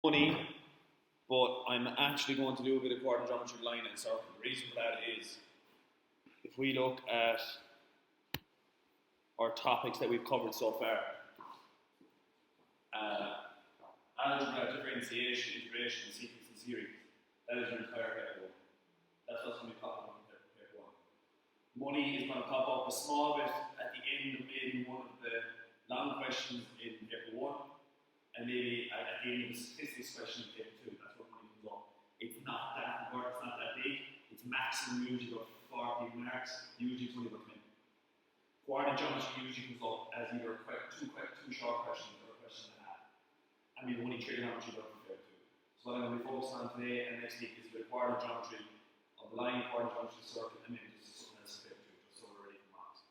money, but I'm actually going to do a bit of coordinate geometry line and circle. The reason for that is, if we look at our topics that we've covered so far, algebra, differentiation, integration, sequence and series, that is your entire paper 1. That's what's going to be popping up in paper 1. Money is going to pop up a small bit at the end of maybe one of the long questions in paper 1, and maybe at the end of the statistics question in paper 2. That's what money comes up. It's not that important, it's not that big. It's maximum usually about 40 marks, usually it's only about 20. Coordinate geometry usually comes up as either two short questions or a question and a half. I mean, only trigonometry don't compare to. So what I'm going to be focused on today and next week is the coordinate geometry of the line, coordinate geometry circle, and maybe just something else to compare to, just so we're ready for marks.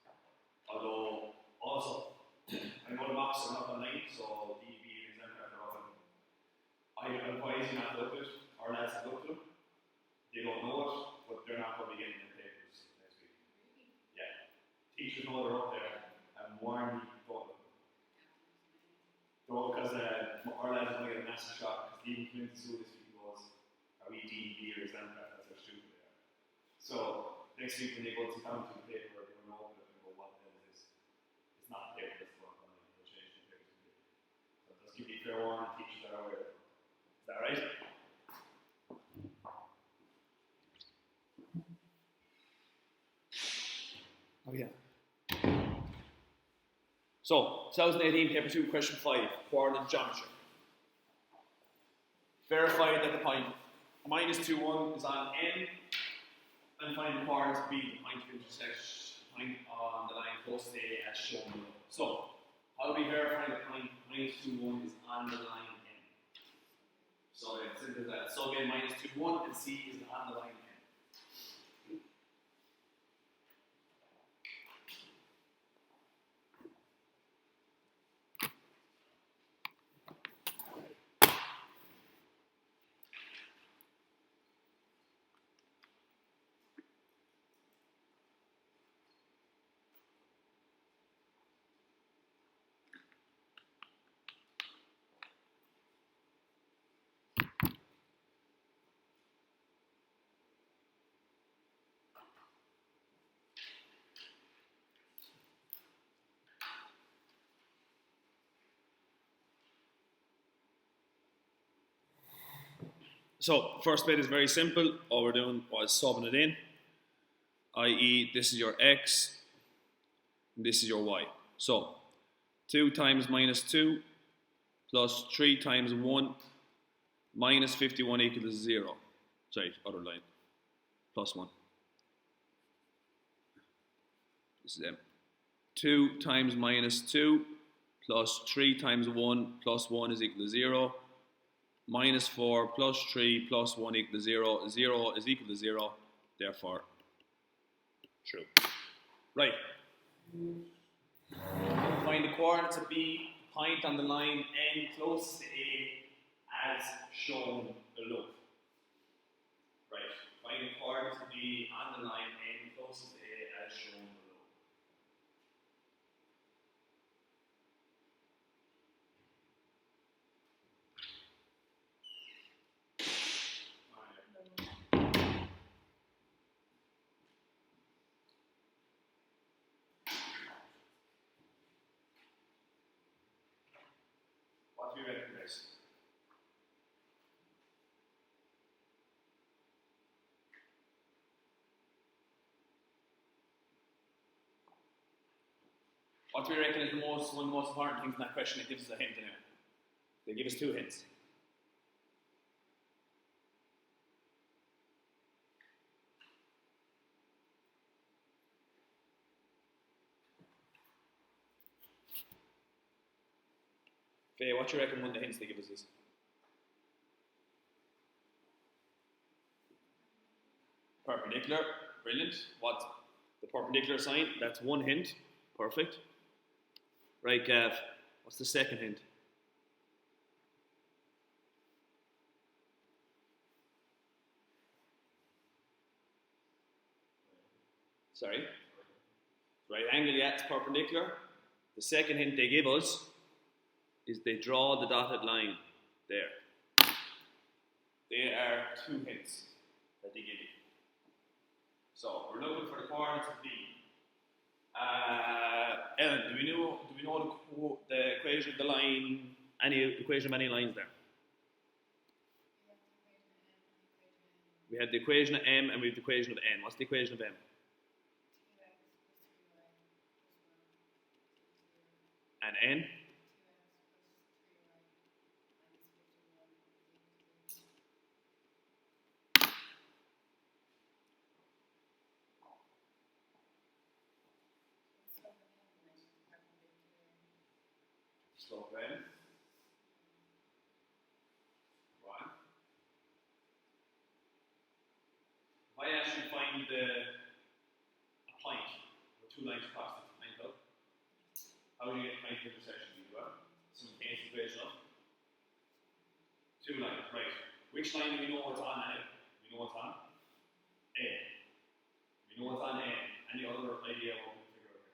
Although, also, I know the marks are not online, so DB and exam card are all. I advise you not to look at it, or lads to look at them. They don't know it, but they're not going to be getting their papers next week. Yeah. Teachers know they're up there, and warn me, don't look at them. No, because our lads are going to get a massive shock, because even came into school this week was, are we DB or exam card? That's how stupid they are. So, next week when they go to come to the paper, they're going to open it and go, what the hell is this? It's not the paper, it's the one online. They'll change the paper to the paper. So, just give you fair warning, teachers are aware. Is that right? Oh, yeah. So, 2018, paper 2, question 5, coordinate geometry. Verify that the point minus 2, 1 is on N, and find the coordinates B, the point of intersection, point on the line close to A as shown below. So, how do we verify the point minus 2, 1 is on the line N? So, it's simple as that. So, again, minus 2, 1, and C is on the line N. So, first bit is very simple. All we're doing was subbing it in, i.e., this is your x, and this is your y. So, 2 times minus 2 plus 3 times 1 minus 51 equals 0. Sorry, other line. Plus 1. This is M. 2 times minus 2 plus 3 times 1 plus 1 is equal to 0. Minus 4 plus 3 plus 1 equals 0. 0 is equal to 0. Therefore, true. Right. Find the coordinates of B, point on the line N closest to A as shown below. Right. Find the coordinates of B on the line N closest to A as shown below. What do you reckon, guys? What do we reckon is one of the most important things in that question that gives us a hint anyway? They give us 2 hints. Faye, what do you reckon one of the hints they give us is? Perpendicular, brilliant. What? The perpendicular sign, that's one hint. Perfect. Right, Gav, what's the second hint? Sorry? Right angle, yeah, it's perpendicular. The second hint they give us is they draw the dotted line there. They are 2 hints that they give you. So we're looking for the coordinates of B. Ellen, do we know the equation of the line? Any equation of any lines there? We have the equation of M and we have the equation of N. What's the equation of M? And N? Slope of M. Right. If I actually find a point with 2 lines across the triangle, how do you get the point of intersection? You do it. Simultaneous equation of 2 lines, right? Which line do we know what's on A? We know what's on A. We know what's on A. Any other idea what we can figure out here?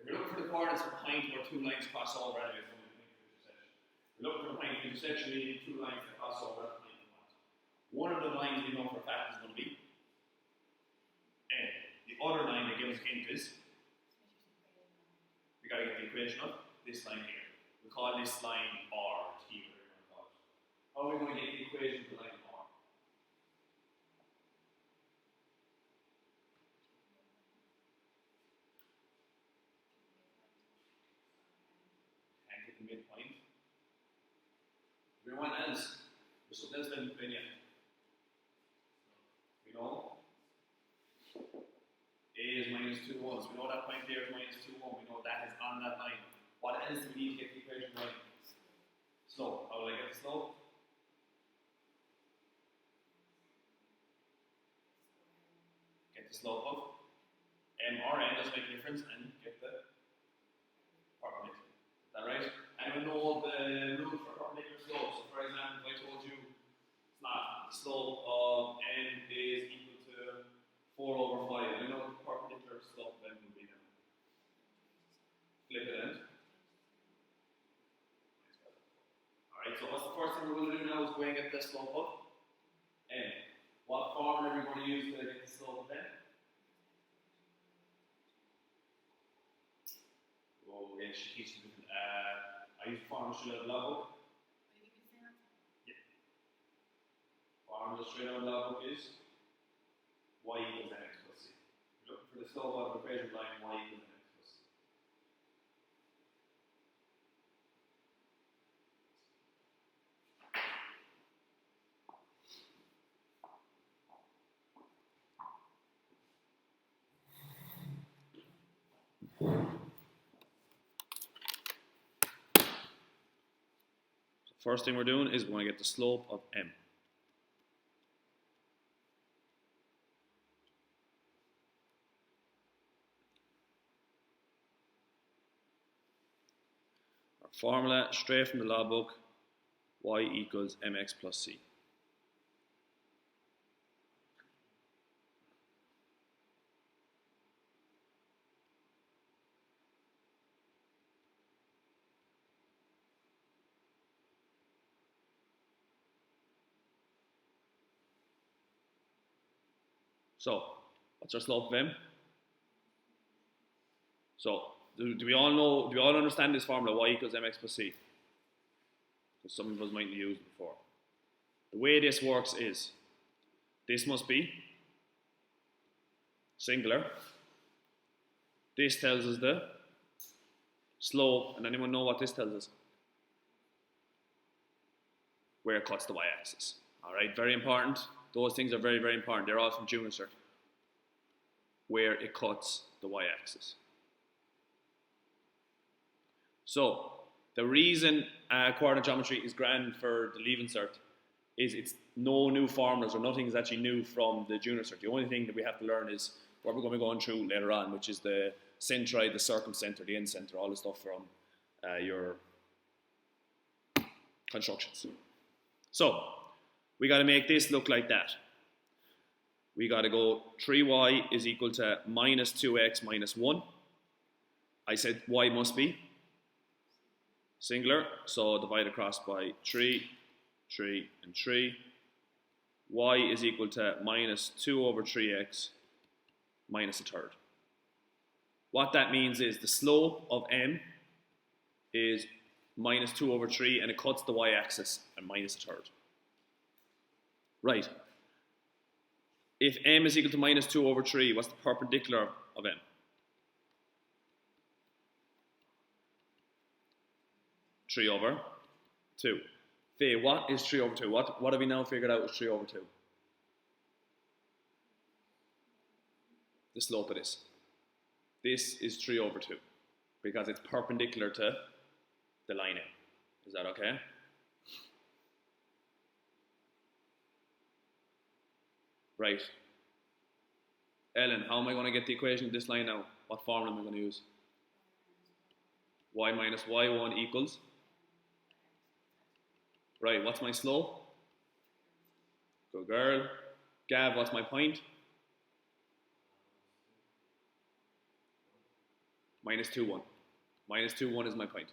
If we're looking for the coordinates of a point where 2 lines cross over anyway from the point of intersection. We're looking for the point of intersection, we need 2 lines that cross over at the point we want. One of the lines we know for a fact is going to be A. The other line that gives us a hint is we got to get the equation of this line here. We call this line R, T, whatever you want to call it. How are we going to get the equation of the line R? And get the midpoint. We know what else? There's something else than yet. We know A is minus 2 1. So we know that point there is minus 2 1. We know that is on that line. What else do we need to get the equation right? Slope. How will I get the slope? Get the slope of M or N, doesn't make a difference, and get the perpendicular. Is that right? And we know the rule for perpendicular slope. So for example, if I told you it's not, the slope of N is equal to 4 over 5. I know the perpendicular slope of M will be then. Flip it in. Alright, so what's the first thing we're going to do now is go and get the slope of N. What formula are we going to use to get the slope of N? Oh, yeah, she teaches me. I use formula straight out of the logbook. Yeah. Formula straight out of the logbook is y equals mx plus c. We're looking for the slope of the equation line y equals mx plus c. First thing we're doing is we're going to get the slope of M. Our formula, straight from the law book, y equals mx plus c. So, what's our slope of M? So, do we all know, do we all understand this formula, y equals mx plus c? Because some of us might have used it before. The way this works is, this must be singular. This tells us the slope, and anyone know what this tells us? Where it cuts the y-axis. Alright, very important. Those things are very, very important. They're all from junior cert. Where it cuts the y-axis. So, the reason coordinate geometry is grand for the leaving cert is it's no new formulas or nothing is actually new from the junior cert. The only thing that we have to learn is what we're going to be going through later on, which is the centroid, the circumcenter, the incenter, all the stuff from your constructions. So, we got to make this look like that. We got to go 3y is equal to minus 2x minus 1. I said y must be singular, so divide across by 3, 3 and 3. Y is equal to minus 2 over 3x minus a third. What that means is the slope of m is minus 2 over 3 and it cuts the y-axis at minus a third. Right. If m is equal to minus 2 over 3, what's the perpendicular of m? 3 over 2. Faye, what is 3 over 2? What have we now figured out is 3 over 2? The slope of this. This is 3 over 2 because it's perpendicular to the line M. Is that okay? Right. Ellen, how am I going to get the equation of this line now? What formula am I going to use? Y minus y1 equals? Right, what's my slope? Good girl. Gav, what's my point? Minus 2, 1. Minus 2, 1 is my point.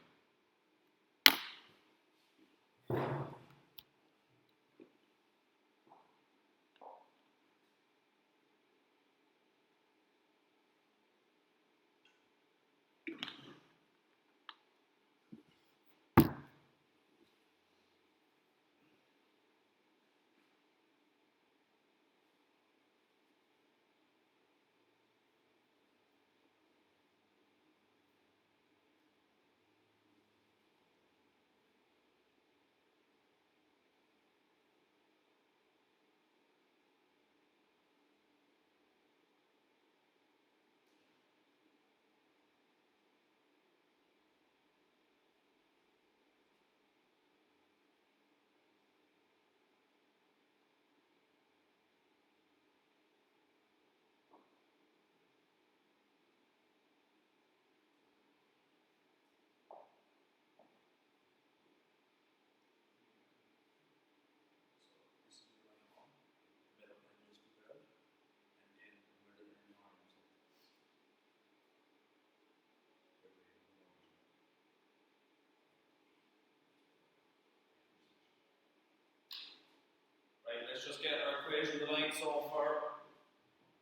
Let's just get our equation of the line. So for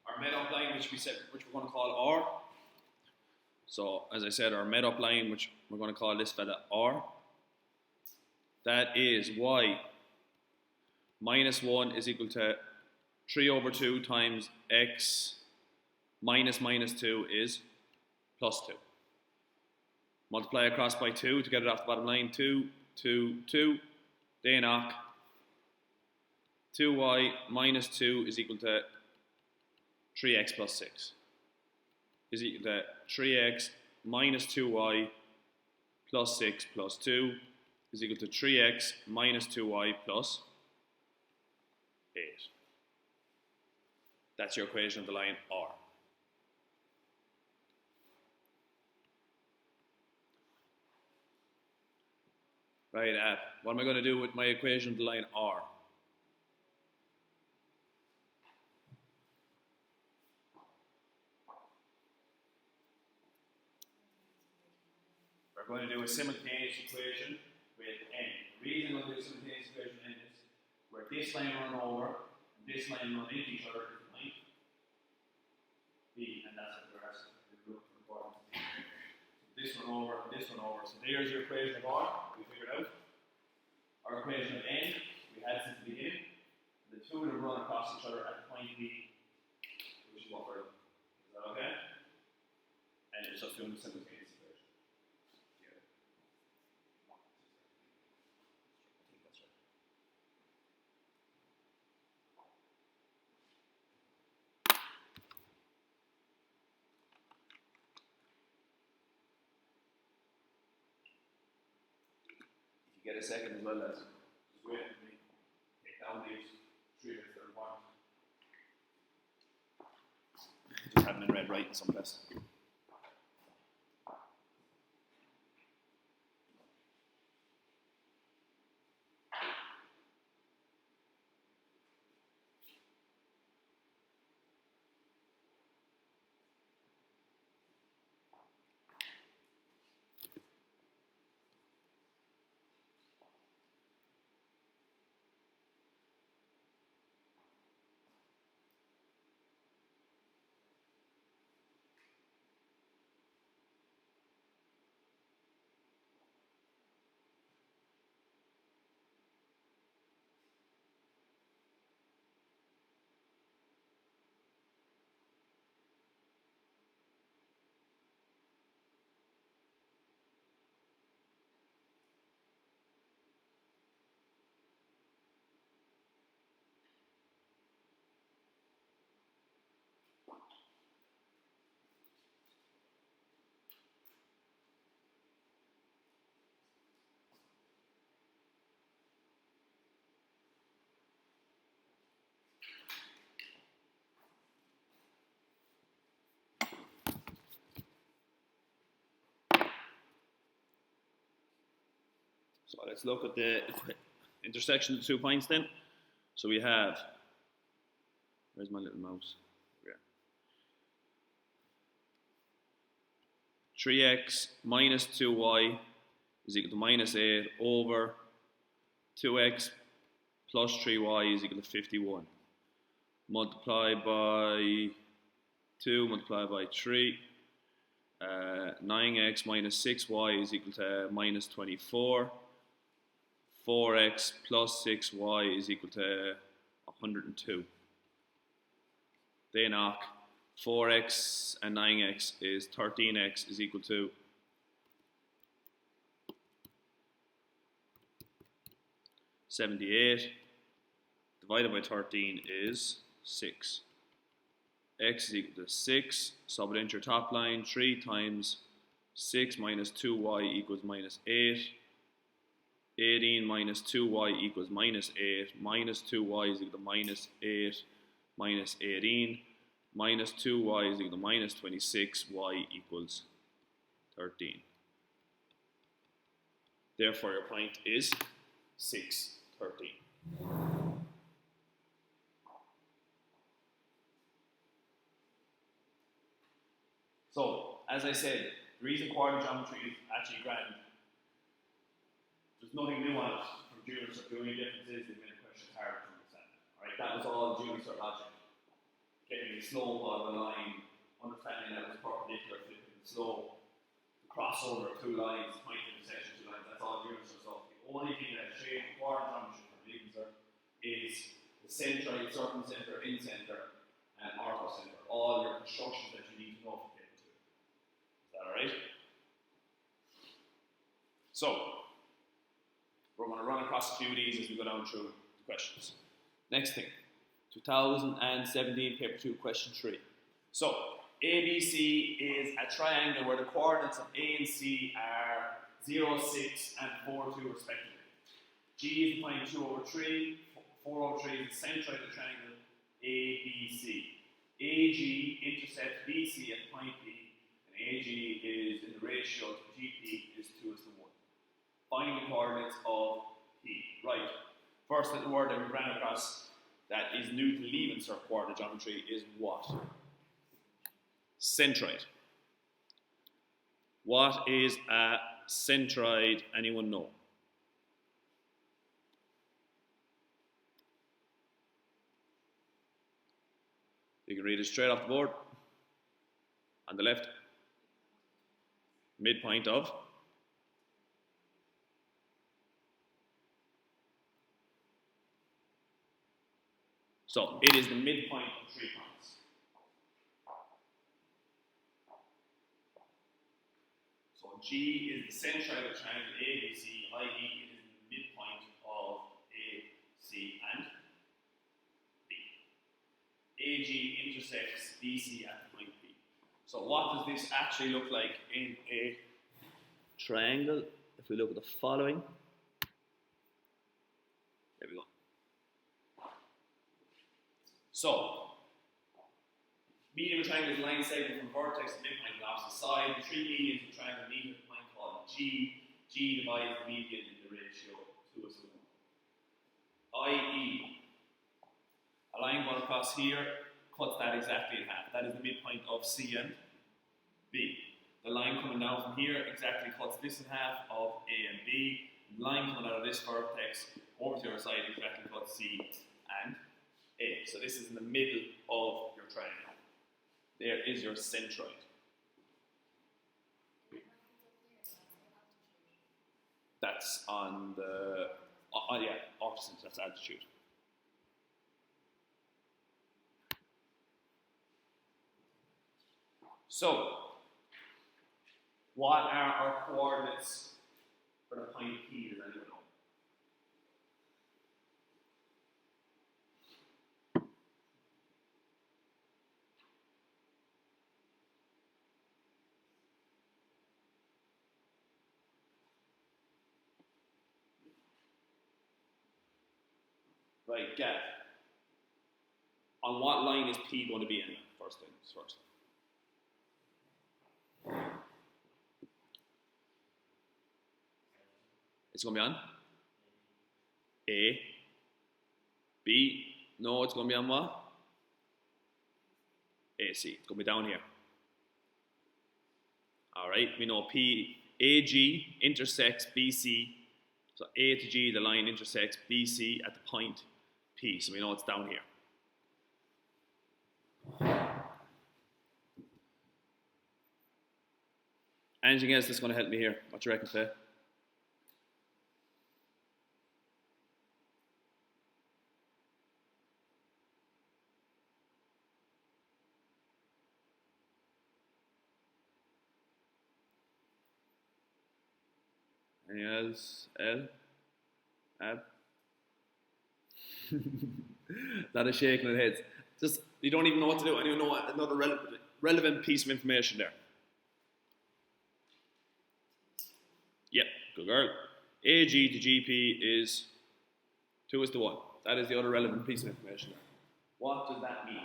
our met-up line, which we're going to call R. So as I said, our met-up line, which we're going to call this fella R. That is y minus 1 is equal to 3 over 2 times x minus minus 2 is plus 2. Multiply across by 2 to get it off the bottom line. 2, 2, 2. They knock. 2y minus 2 is equal to 3x plus 6 is equal to 3x minus 2y plus 6 plus 2 is equal to 3x minus 2y plus 8. That's your equation of the line R. Right, what am I going to do with my equation of the line R? We're going to do a simultaneous equation with n. The reason we're doing a simultaneous equation with n is where this line run over and this line run into each other at the point B, and that's what we're looking for. This one over and this one over. So there's your equation of R, we figured out. Our equation of n, we had since the beginning. The two of them run across each other at the point B, which is what we're doing. Is that okay? And it's just doing the simultaneous. Get a second as well as just wait for me. Take down these 3 minutes that are one. Just have them in red right in some place. So let's look at the intersection of the 2 points then. So we have, where's my little mouse? Yeah. 3x minus 2y is equal to minus 8 over 2x plus 3y is equal to 51. Multiply by 2, multiply by 3. 9x minus 6y is equal to minus 24. 4x plus 6y is equal to 102. They knock. 4x and 9x is 13x is equal to 78. Divided by 13 is 6. X is equal to 6. Sub it into your top line. 3 times 6 minus 2y equals minus 8. 18 minus 2y equals minus 8. Minus 2y is equal to minus 8 minus 18. Minus 2y is equal to minus 26. Y equals 13. Therefore, your point is 6, 13. So, as I said, the reason coordinate geometry is actually grand, there's nothing new on it from junior cert. The only difference is it made the questions harder to understand. Alright, that was all junior cert logic. Getting the slope of a line, understanding that it was perpendicular, flipping the slope, the crossover of 2 lines, point intersection of 2 lines, that's all junior cert stuff. The only thing that changed coordinate geometry from leaving cert is the centroid, circumcenter, incenter, and orthocenter. All your constructions that you need to know for getting to it. Is that alright? So, we're going to run across a few of these as we go down through the questions. Next thing, 2017 paper 2, question 3. So, ABC is a triangle where the coordinates of A and C are 0, 6, and 4, 2 respectively. G is the point 2 over 3, 4 over 3 is the centroid of the triangle ABC. AG intercepts BC at point P, and AG is in the ratio to GP is 2 is to 1. Find the coordinates of P. Right. First little word that we ran across that is new to leaving cert coordinate geometry is what? Centroid. What is a centroid? Anyone know? You can read it straight off the board. On the left. Midpoint of. So, it is the midpoint of 3 points. So, G is the centroid of the triangle ABC, i.e. it is the midpoint of A, C, and B. AG intersects BC at point P. So, what does this actually look like in a triangle? If we look at the following. There we go. So, median of a triangle is a line segment from vertex to midpoint on the opposite side. The 3 medians of a triangle meet at a point called G. G divides the median in the ratio 2 is to 1. i.e., a line going across here cuts that exactly in half. That is the midpoint of C and B. The line coming down from here exactly cuts this in half of A and B. The line coming out of this vertex over to your side exactly cuts C and A. So this is in the middle of your triangle. There is your centroid. That's on the, opposite, that's altitude. So, what are our coordinates for the point P? Does anyone know? Right, Gav. On what line is P going to be in? First things first. It's going to be on A, B, no, it's going to be on what? AC, it's going to be down here. Alright, we know AG intersects BC, so A to G, the line intersects BC at the point P, so we know it's down here. Anything else that's going to help me here? What do you reckon, Faye? Anything else? L? Ab? That is shaking their heads. Just, you don't even know what to do, and you know another relevant piece of information there. Yep, good girl. AG to GP is 2 is to 1. That is the other relevant piece of information there. What does that mean?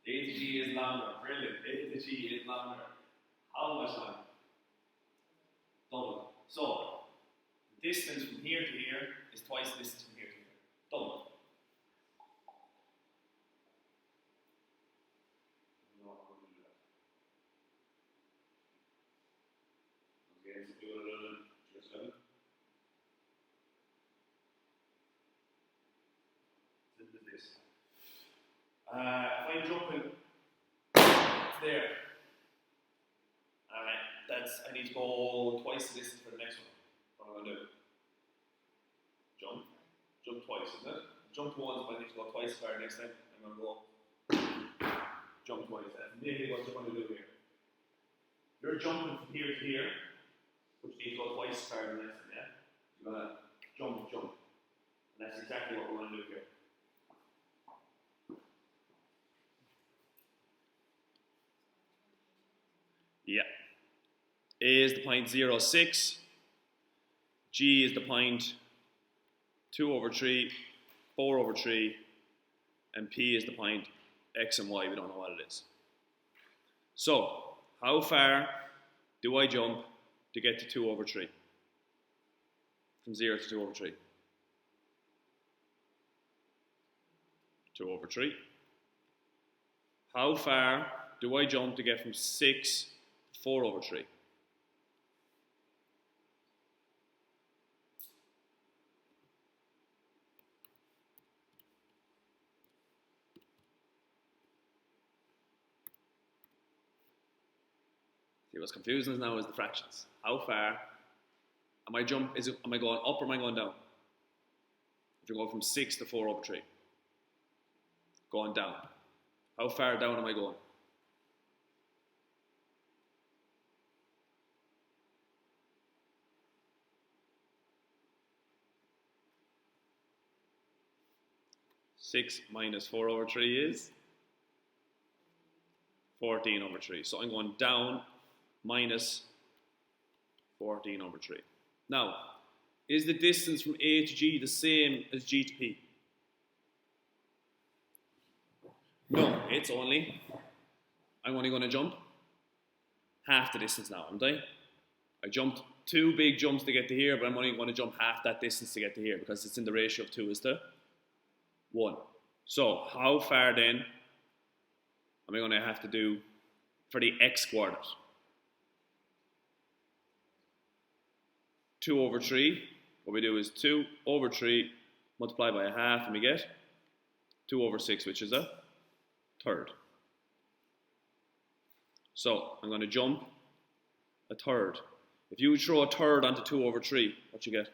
A to G is longer. Brilliant. A to G is longer. How much longer? Double. So, the distance from here to here is twice the distance from here to here. Double. If I'm jumping there, I need to go twice the distance for the next one. What am I going to do? Jump twice, isn't it? Jump once, but I need to go twice far next time. I'm going to go jump twice. That's nearly what you're going to do here. You're jumping from here to here, which needs to go twice far the next time, yeah? You're going to jump. And that's exactly what we're going to do here. Yeah. A is the point 0.6, G is the point 2 over 3, 4 over 3, and P is the point X and Y, we don't know what it is. So, how far do I jump to get to 2 over 3? From 0 to 2 over 3. 2 over 3. How far do I jump to get from 6 to 4 over 3? See, what's confusing us now is the fractions. How far am I going up or am I going down? If you go from 6 to 4 over 3. Going down. How far down am I going? Six minus 4 over 3 is 14 over 3. So I'm going down minus 14 over 3. Now, is the distance from A to G the same as G to P? No, I'm only going to jump half the distance now, aren't I? I jumped 2 big jumps to get to here, but I'm only going to jump half that distance to get to here because it's in the ratio of 2 is to 1. So, how far then am I going to have to do for the x coordinate? 2 over 3, what we do is 2 over 3 multiplied by a half and we get 2 over 6, which is a third. So, I'm going to jump a third. If you throw a third onto 2 over 3, what you get?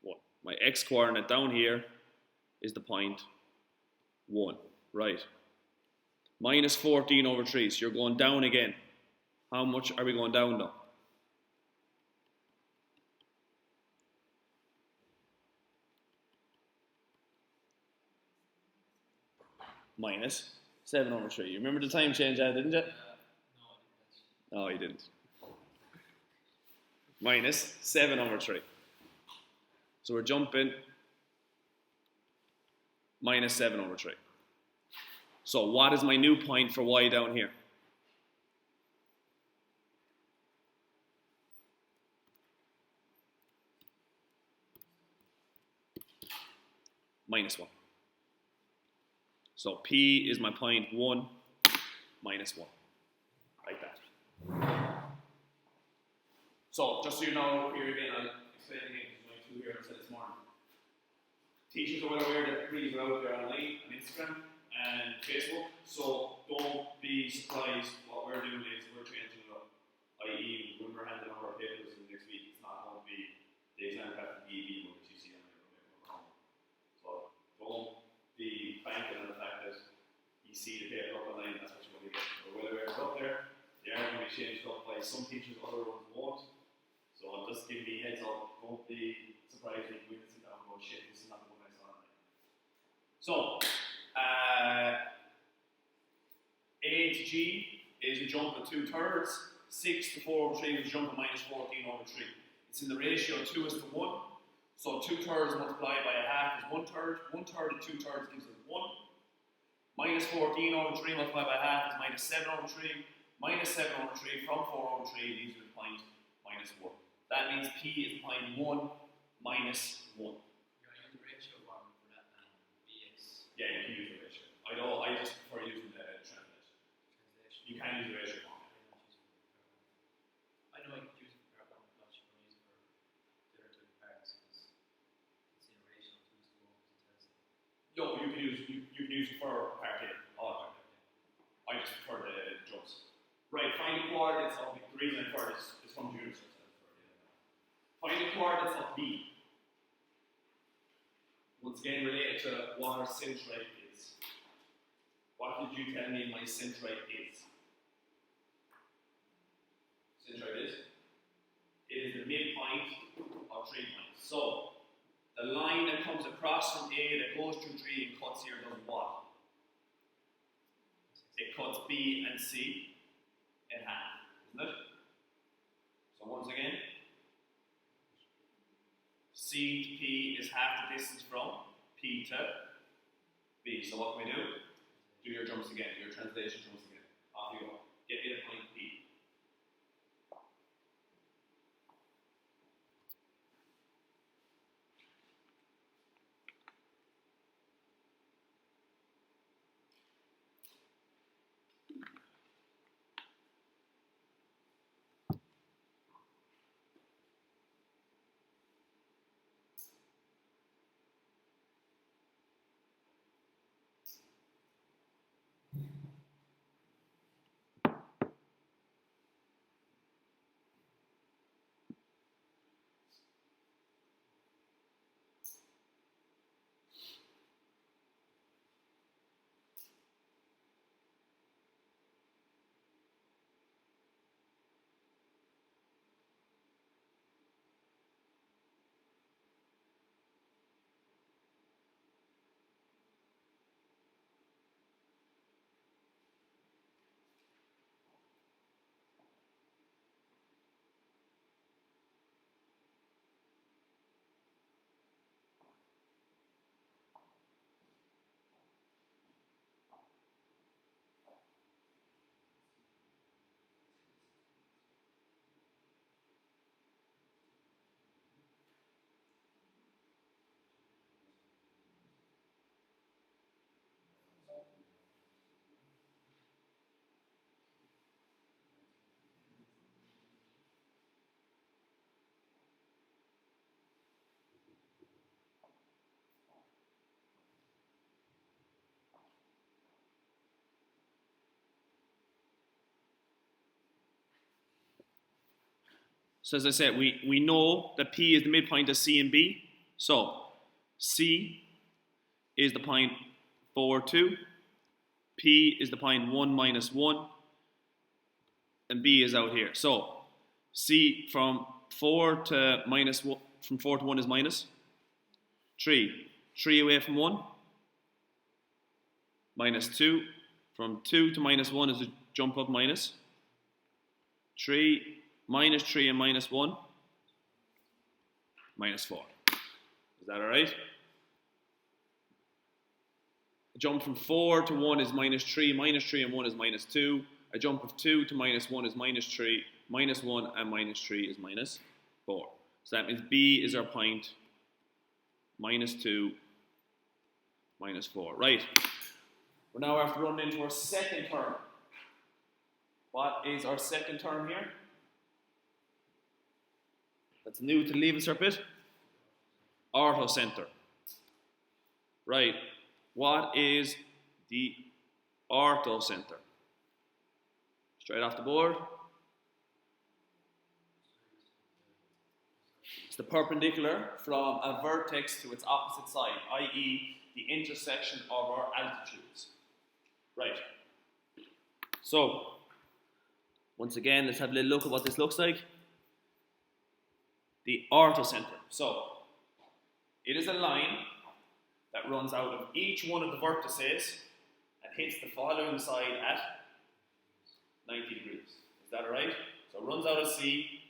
What? My x coordinate down here is the point 1, right? Minus 14 over 3, so you're going down again. How much are we going down now? Minus 7 over 3. You remember the time change there, didn't you? No, you didn't. Minus 7 over 3. So we're jumping minus 7 over 3. So what is my new point for y down here? Minus 1. So P is my point 1 minus 1. Like that. So just so you know, here again, I'll explain again because my 2 here I said this morning. Teachers are well aware that degrees are out there online on Instagram and Facebook, so don't be surprised. What we're doing is we're changing it up. I.e., when we're handing over our papers in the next week, it's not going to be the exam pattern EB one that you see on your paper. So don't be banking on the fact that you see the paper up online, that's what you're going to get. We're well aware it's up there. They are going to be changed up by some teachers, other ones won't. So I'm just giving you a heads up. Don't be surprised if you sit down and go, shit, this is not the one I saw online. So, A to G is a jump of 2/3. 6 to 4 over 3 is a jump of minus 14 over 3. It's in the ratio 2 is to 1. So 2/3 multiplied by a half is 1/3. 1/3 and 2/3 gives us 1. Minus 14 over 3 multiplied by a half is minus 7 over 3. Minus 7 over 3 from 4 over 3 leaves you with point minus 1. That means P is point 1 minus 1. Yeah, you can use the ratio. I just prefer using the translation. You can use the ratio form. I know I could use it for part 1, but not sure use it for the other 2 parts because it's in a ratio of 2 to 1 because it tells them. No, you can use it for part A, all part A. I just prefer the jumps. Right, find the coordinates of the reason I prefer this is from the unit. Find the coordinates of B. Once again, related to what our centroid is. What did you tell me my centroid is? Centroid is? It is the midpoint of 3 points. So, the line that comes across from A that goes through 3 and cuts here does what? It cuts B and C in half, isn't it? So once again, C to P is half the distance from P to B. So what can we do? Do your jumps again, your translation jumps again. Off you go. Get me to point P. So as I said, we know that P is the midpoint of C and B. So C is the point 4, 2. P is the point 1 minus 1. And B is out here. So C from 4 to minus 1, from 4 to 1 is minus 3. 3 away from 1, minus 2. From 2 to minus 1 is a jump up minus 3. Minus 3 and minus 1, minus 4. Is that alright? A jump from 4 to 1 is minus 3 and 1 is minus 2. A jump of 2 to minus 1 is minus 3, minus 1 and minus 3 is minus 4. So that means B is our point, minus 2, minus 4. Right. We're now after running into our second term. What is our second term here? That's new to the leaving cert bit. Orthocenter. Right. What is the orthocenter? Straight off the board. It's the perpendicular from a vertex to its opposite side, i.e. the intersection of our altitudes. Right. So, once again, let's have a little look at what this looks like. The orthocenter. So, it is a line that runs out of each one of the vertices and hits the following side at 90 degrees. Is that alright? So it runs out of C,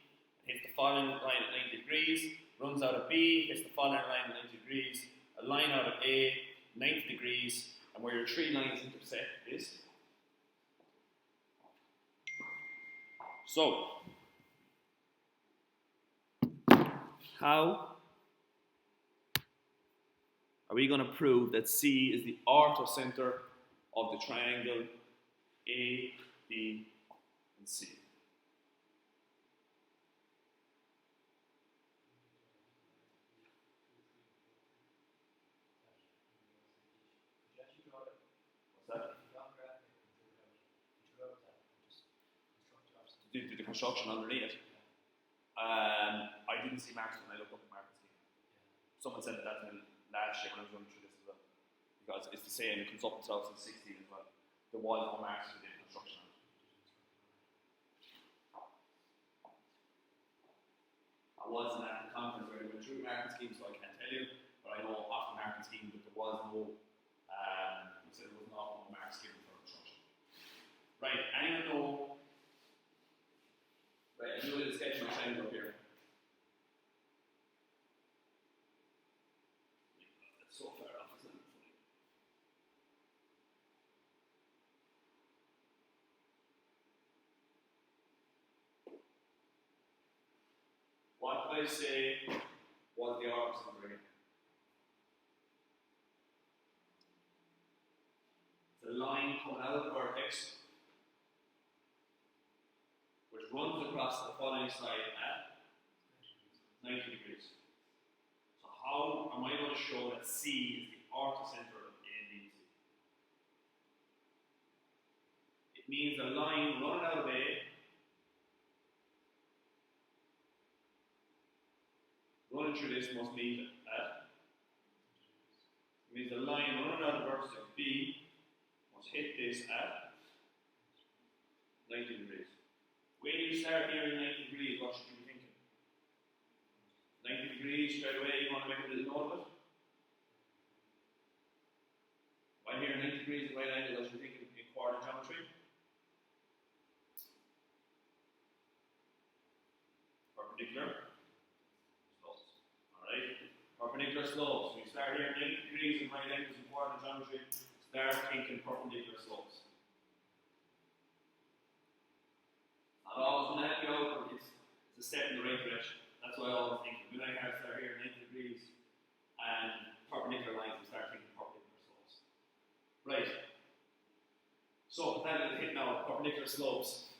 hits the following line at 90 degrees, runs out of B, hits the following line at 90 degrees, a line out of A, 90 degrees, and where your three lines intersect is. So, how are we going to prove that C is the orthocenter of the triangle A, B, and C? Do the construction underneath. I didn't see marks when I looked up the market scheme. Someone said that to me last year when I was running through this as well. Because it's the same, it comes up in 2016 as well. There was no marks for the construction. I wasn't at the conference where they went through the market scheme, so I can't tell you. But I know off the market scheme that there was no, so there was not no market scheme for construction. Right, anyone know? Right, I'm doing a sketch of my triangle up here. That's so far off, isn't it? What did I say was the orthocenter again? It's a line coming out of the vertex which runs across the following side at 90 degrees. So how am I going to show that C is the orthocenter of A, B, C? It means a line running out of A running through this must meet at. It means the line running out of the vertex of B must hit this at 90 degrees. When you start here in 90 degrees, what should you be thinking? 90 degrees, straight away, you want to make a little note of it? While here 90 degrees at right angle, I should be thinking in quadrant geometry. Perpendicular slopes. Alright? Perpendicular slopes. We start here at 90 degrees in right angles in quadrant geometry. Start thinking perpendicular slopes. Not always going to help you out, but it's a step in the right direction. That's what I always think. When I start here at 90 degrees and perpendicular lines, we start thinking perpendicular slopes. Right. So, that is hit now, perpendicular slopes.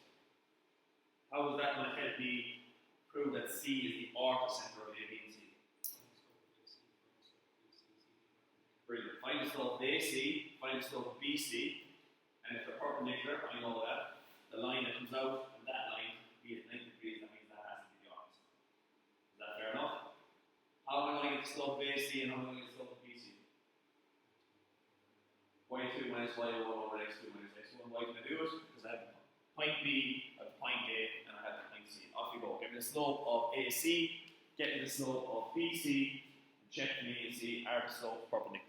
How is that going to help me prove that C is the orthocenter of A, B, and C? Brilliant. Find the slope AC, find the slope BC, and if they're perpendicular, I know that the line that comes out of that line, be at 90 degrees, that means that has to be the orthocenter. Is that fair enough? How am I going to get the slope of AC and how am I going to get the slope of BC? Y2 minus Y1 over X2 minus X1. Why can I do it? Because I have point B, I have point A, and I have point C. Off you go. Get me the slope of AC, get me the slope of BC, and check for me and see are the slopes perpendicular.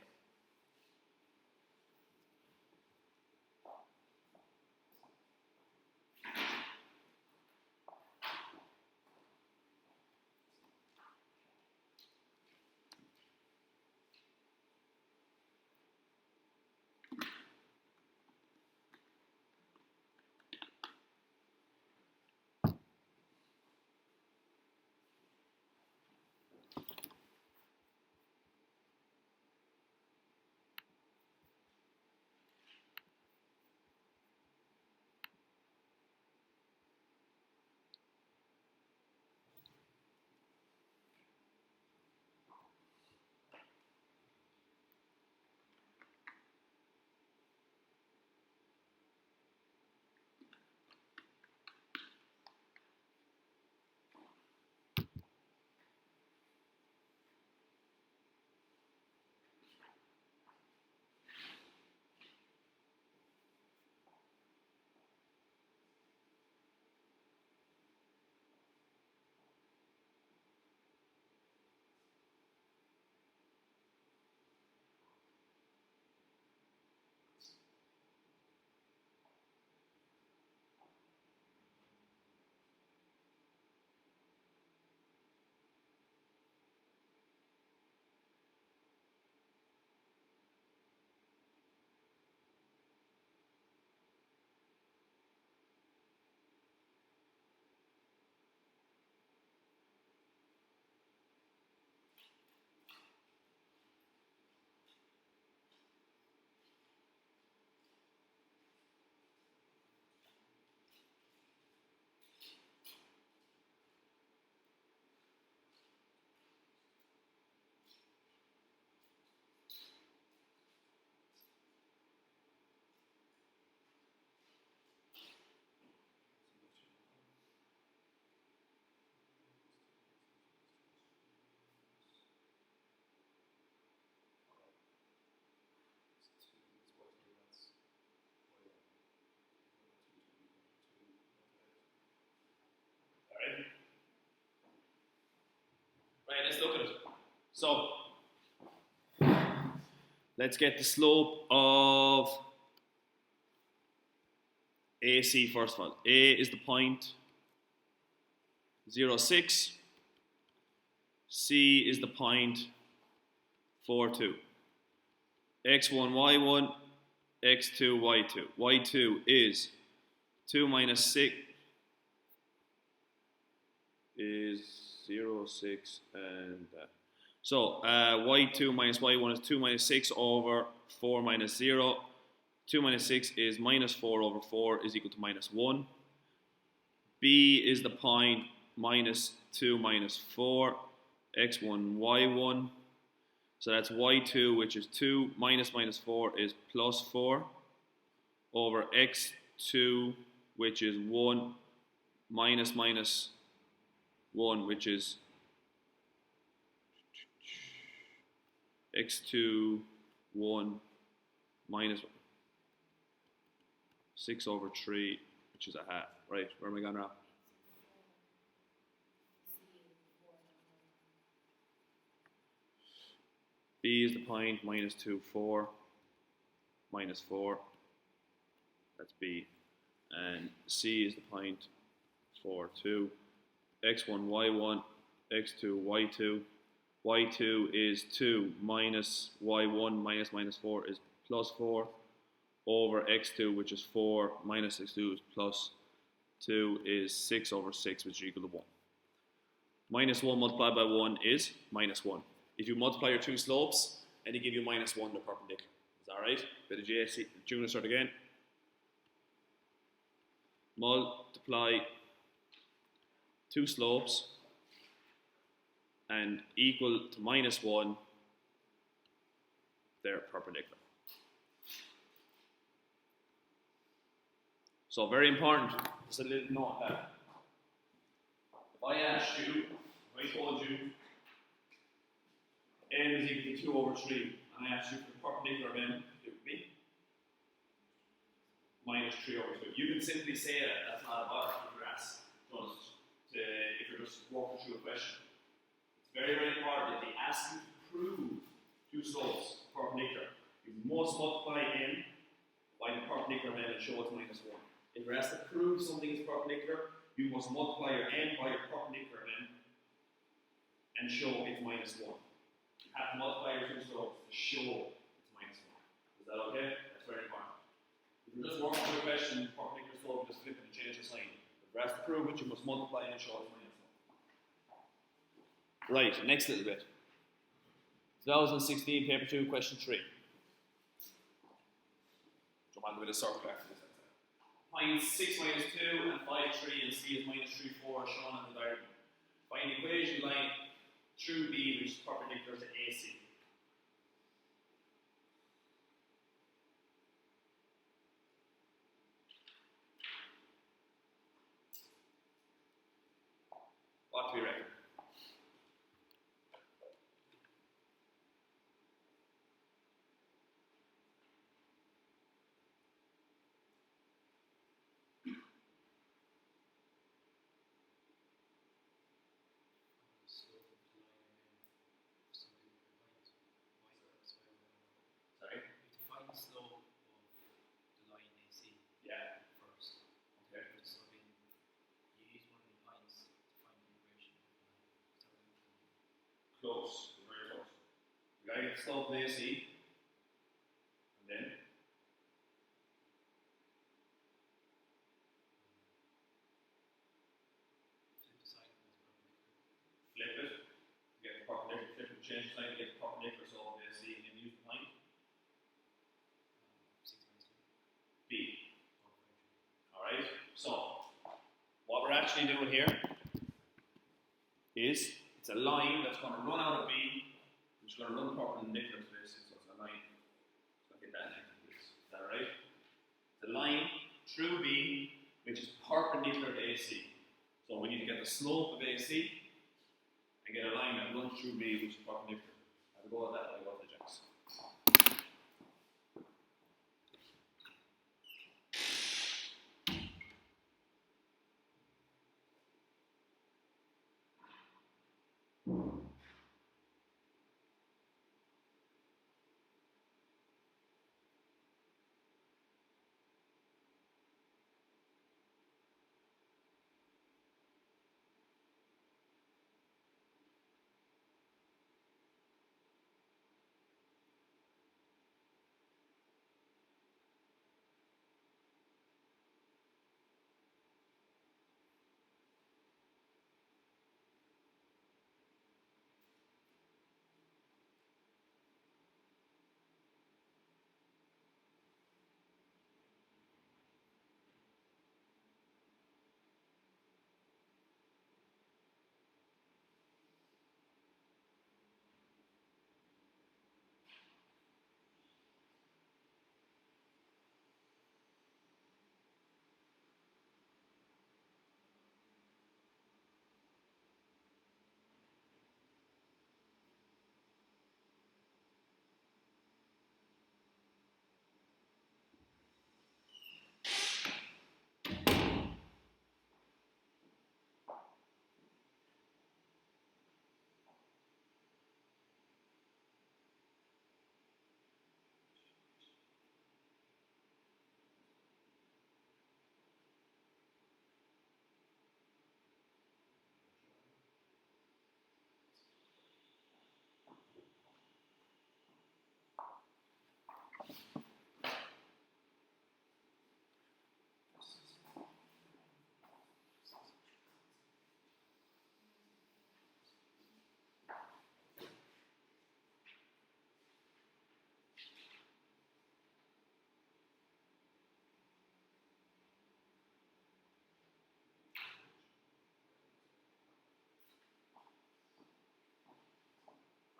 let's look at it. So, let's get the slope of AC first of all. A is the point 0, 6. C is the point 4, 2. X1, Y1, X2, Y2. Y2 is 2 minus 6 is 0, 6, and so y2 minus y1 is 2 minus 6 over 4 minus 0. 2 minus 6 is minus 4 over 4 is equal to minus 1. B is the point minus 2 minus 4, x1, y1. So that's y2, which is 2 minus minus 4 is plus 4 over x2, which is 1 minus minus 1, which is x2, 1 minus 6 over 3, which is a half. Right, where am I going now? B is the point minus 2, 4, minus 4. That's B. And C is the point 4, 2. X1, Y1, X2, Y2. Y2 is 2 minus Y1 minus minus 4 is plus 4 over X2, which is 4 minus X2 is plus 2 is 6 over 6, which is equal to 1. Minus 1 multiplied by 1 is minus 1. If you multiply your two slopes and they give you minus 1, they're perpendicular. Is that right? Bit of JC. Junior start again. Multiply two slopes and equal to minus 1, they're perpendicular. So very important, just a little note that if I asked you, if I told you n is equal to 2 over 3, and I asked you for the perpendicular of n, it would be minus 3 over 2. You can simply say that, that's not a bother if you're asked, if you're just walking through a question. It's very, very important that they ask you to prove two slopes perpendicular. You must multiply n by the perpendicular of n and show it's minus 1. If you're asked to prove something is perpendicular, you must multiply your n by your perpendicular of n and show it's minus 1. You have to multiply your two slopes to show it's minus 1. Is that okay? That's very important. If you're just working through a question, perpendicular slope, you just flip it and change the sign. If you're asked to prove it, you must multiply and show it's minus 1. Right, next little bit. 2016, paper 2, question 3. Jump on with a circle after this. Find 6 minus 2 and 5, 3, and C is minus 3, 4 as shown on the diagram. Find the equation line through B, which is perpendicular to AC. What do we reckon? Sorry? Find the slope of the line AC Yeah. first. Okay. So then you use one of the points to find the equation of the line. Close. Very close. You gotta get the slope of AC. And then Flip the side of it as perpendicular. flip it. You get the perpendicular. Flip it, change the sign to get the perpendicular slope of AC, and then use the point 6 minus 2. B. Alright? So, what we're actually doing here is it's a line that's going to run out of B, which is going to run perpendicular to this, so it's a line. So I'll get that next, please. Is that alright? It's a line through B, which is perpendicular to AC. So we need to get the slope of AC and get a line that runs through B, which is perpendicular. I'll go with that way, what the jacks.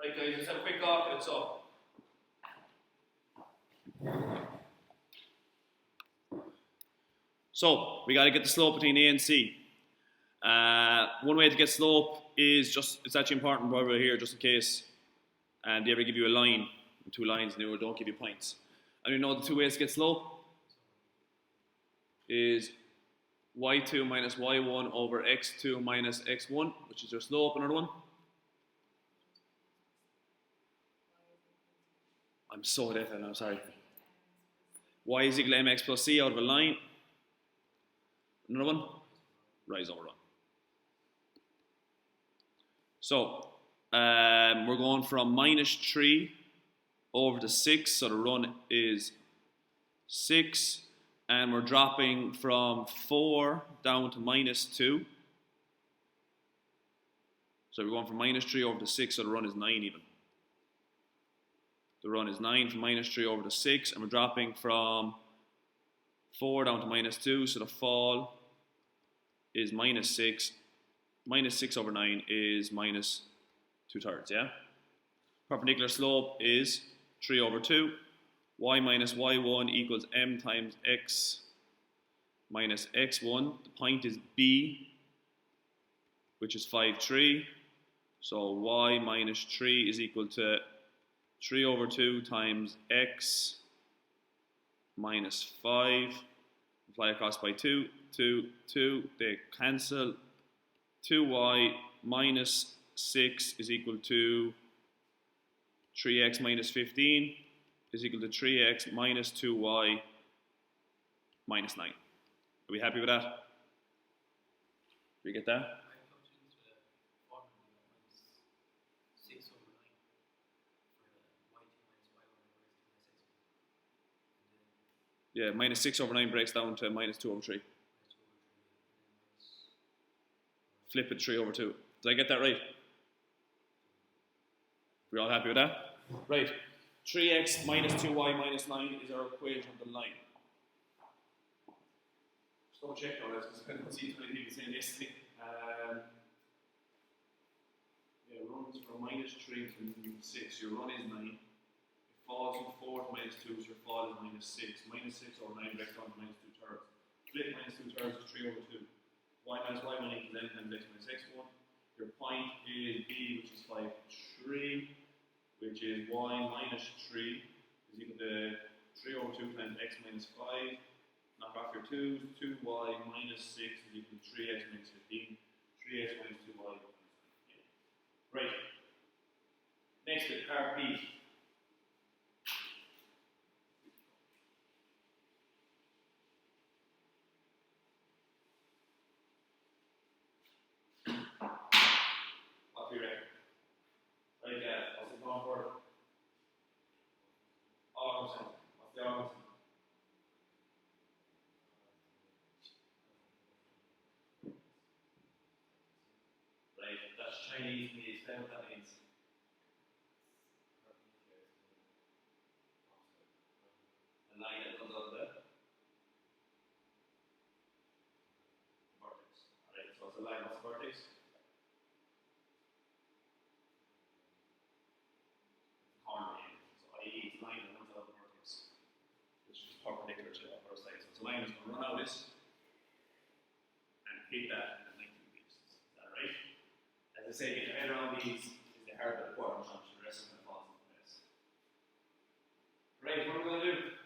Right guys, let's have a quick go at it. So we got to get the slope between A and C. One way to get slope is it's actually important while we're here, just in case they ever give you a line, 2 lines, and they don't give you points. And you know the 2 ways to get slope is y2 minus y1 over x2 minus x1, which is your slope. Another one. I'm so deaf and I'm sorry. Y is equal to mx plus c out of a line. Another one. Rise over run. So we're going from minus 3 over to 6, so the run is 6, and we're dropping from 4 down to minus 2. So we're going from minus 3 over to 6, so the run is 9 even. The run is 9 from minus 3 over to 6, and we're dropping from 4 down to minus 2, so the fall is minus 6. Minus 6 over 9 is minus 2/3, yeah? Perpendicular slope is 3 over 2. Y minus y1 equals m times x minus x1. The point is B, which is 5, 3. So y minus 3 is equal to 3 over 2 times x minus 5. Multiply across by 2, 2, 2. They cancel. 2y minus 6 is equal to 3x minus 15 is equal to 3x minus 2y minus 9. Are we happy with that? Do we get that? Yeah, minus 6 over 9 breaks down to minus 2 over 3. Flip it 3 over 2. Did I get that right? We're all happy with that? Right. 3x minus 2y minus 9 is our equation of the line. Just double check all this because I couldn't see too many people saying yesterday. Yeah, runs from minus 3 to 6. Your run is 9. It falls from 4 to minus 2, so your fall is minus 6. Minus 6 over 9 breaks down to minus 2/3. Flip minus 2/3 is 3 over 2. Y minus y1 equals m times x minus x1. Your point is B, which is 5, 3, which is y minus 3 is equal to 3 over 2 times x minus 5. Knock off your 2's. 2y minus 6 is equal to 3x minus 15. 3x minus 2y minus 15. Right. Next bit, part B. What do you reckon? Right, what's the going for? August. What's the August? Right, that's Chinese. Can you explain what that means? A line that comes out of the vertex. Alright, so it's a line. What's the vertex? Corner line. So i.e. it's a line that comes out of the vertex, which is perpendicular to the first side. So it's a line that's going to run out this and hit that at 90 degrees. Is that right? As I say, the head around these is the heart of the quadrant function. The rest of them falls into place. Right, what are we going to do?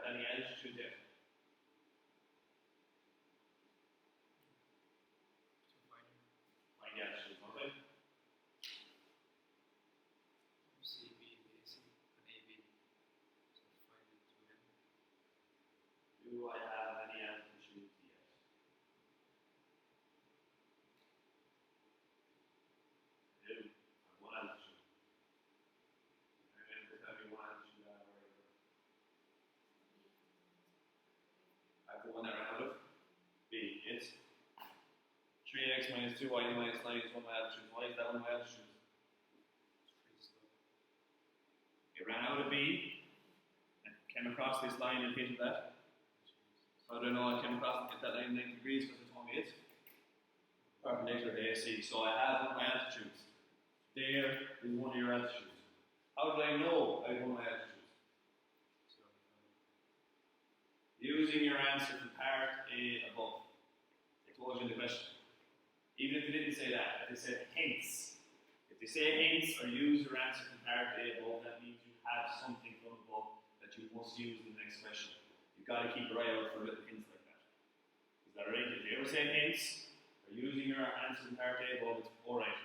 Any altitude there. B. It's 3x minus 2y minus 9 is one of my altitudes. Why is that one of my altitudes? It ran out of B and came across this line and hit that. How do I know I came across and hit that line 90 degrees? Because it told me it's perpendicular to AC. So I have one of my altitudes. There is one of your altitudes. How do I know I have one of my altitudes? Using your answer from part A above. I told you in the question. Even if they didn't say that, if they said hence. If they say hence or use your answer from part A above, that means you have something from above that you must use in the next question. You've got to keep your eye out for little hints like that. Is that alright? If you ever say hence or using your answer from part A above, it's alright.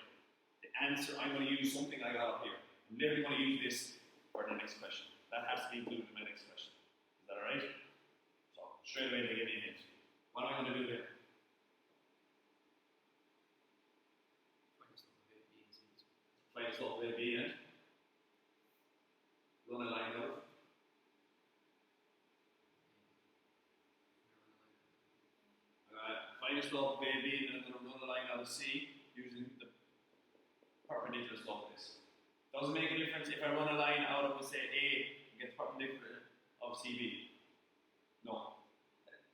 The answer, I'm going to use something I got up here. I'm literally going to use this for the next question. That has to be included in my next question. Is that alright? Straight away they give me a hint. What am I going to do there? Find a slope of A, B, and run a line out. Find a slope of A, B, and then I'm going to run a line out of C using the perpendicular slope of this. Doesn't make a difference if I run a line out of, say, A and get the perpendicular of CB. No.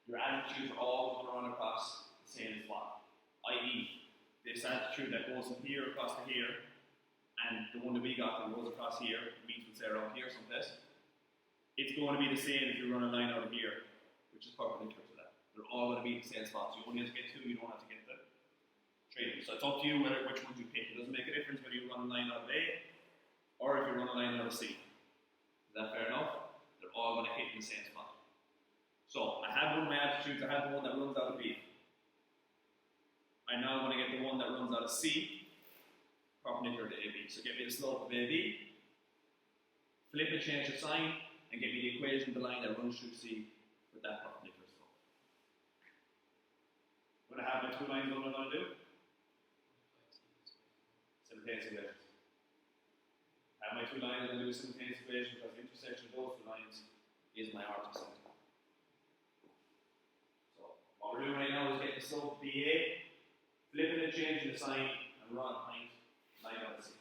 Your altitudes are always going to run across the same spot, i.e., this altitude that goes from here across to here, and the one that we got that goes across here, meets would say around here someplace. It's going to be the same if you run a line out of here, which is perpendicular to that. They're all going to be the same spots. You only have to get two, you don't have to get the three. So it's up to you which one you pick. It doesn't make a difference whether you run a line out of A or if you run a line out of C. Is that fair enough? They're all going to hit in the same spot. So, I have one of my altitudes, I have the one that runs out of B. I now want to get the one that runs out of C, perpendicular to AB. So get me the slope of AB, flip it, change the sign, and get me the equation of the line that runs through C with that perpendicular slope. When I have my two lines, what am I going to do? Simultaneous equations. I have my two lines, I'm going to do a simultaneous equation because the intersection of those two lines is my R2 center. What we're doing right now is getting the slope of BA, flipping it, changing the sign, and run point line out of C.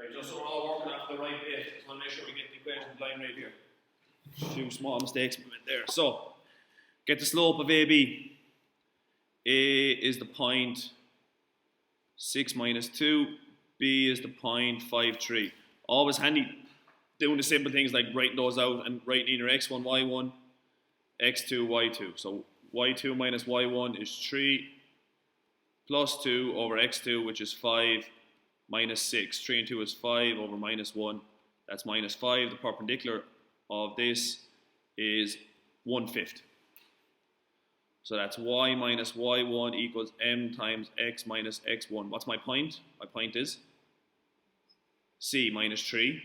Right, just so we're all working off the right bit. Just want to make sure we get the equation line right here. Few small mistakes we made there. So, get the slope of AB. A is the point 6 minus 2. B is the point 5.3. Always handy doing the simple things like writing those out and writing either x1, y1, x2, y2. So y2 minus y1 is 3 plus 2 over x2, which is 5, minus 6. 3 and 2 is 5 over minus 1. That's minus 5. The perpendicular of this is 1/5. So that's y minus y1 equals m times x minus x1. What's my point? My point is c minus 3,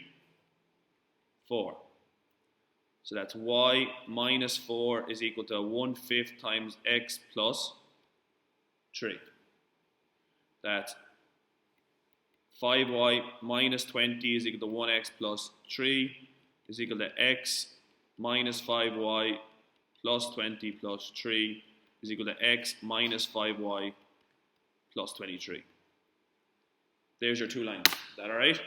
4. So that's y minus 4 is equal to 1/5 times x plus 3. That's 5y minus 20 is equal to 1x plus 3 is equal to x minus 5y plus 20 plus 3 is equal to x minus 5y plus 23. There's your two lines. Is that alright?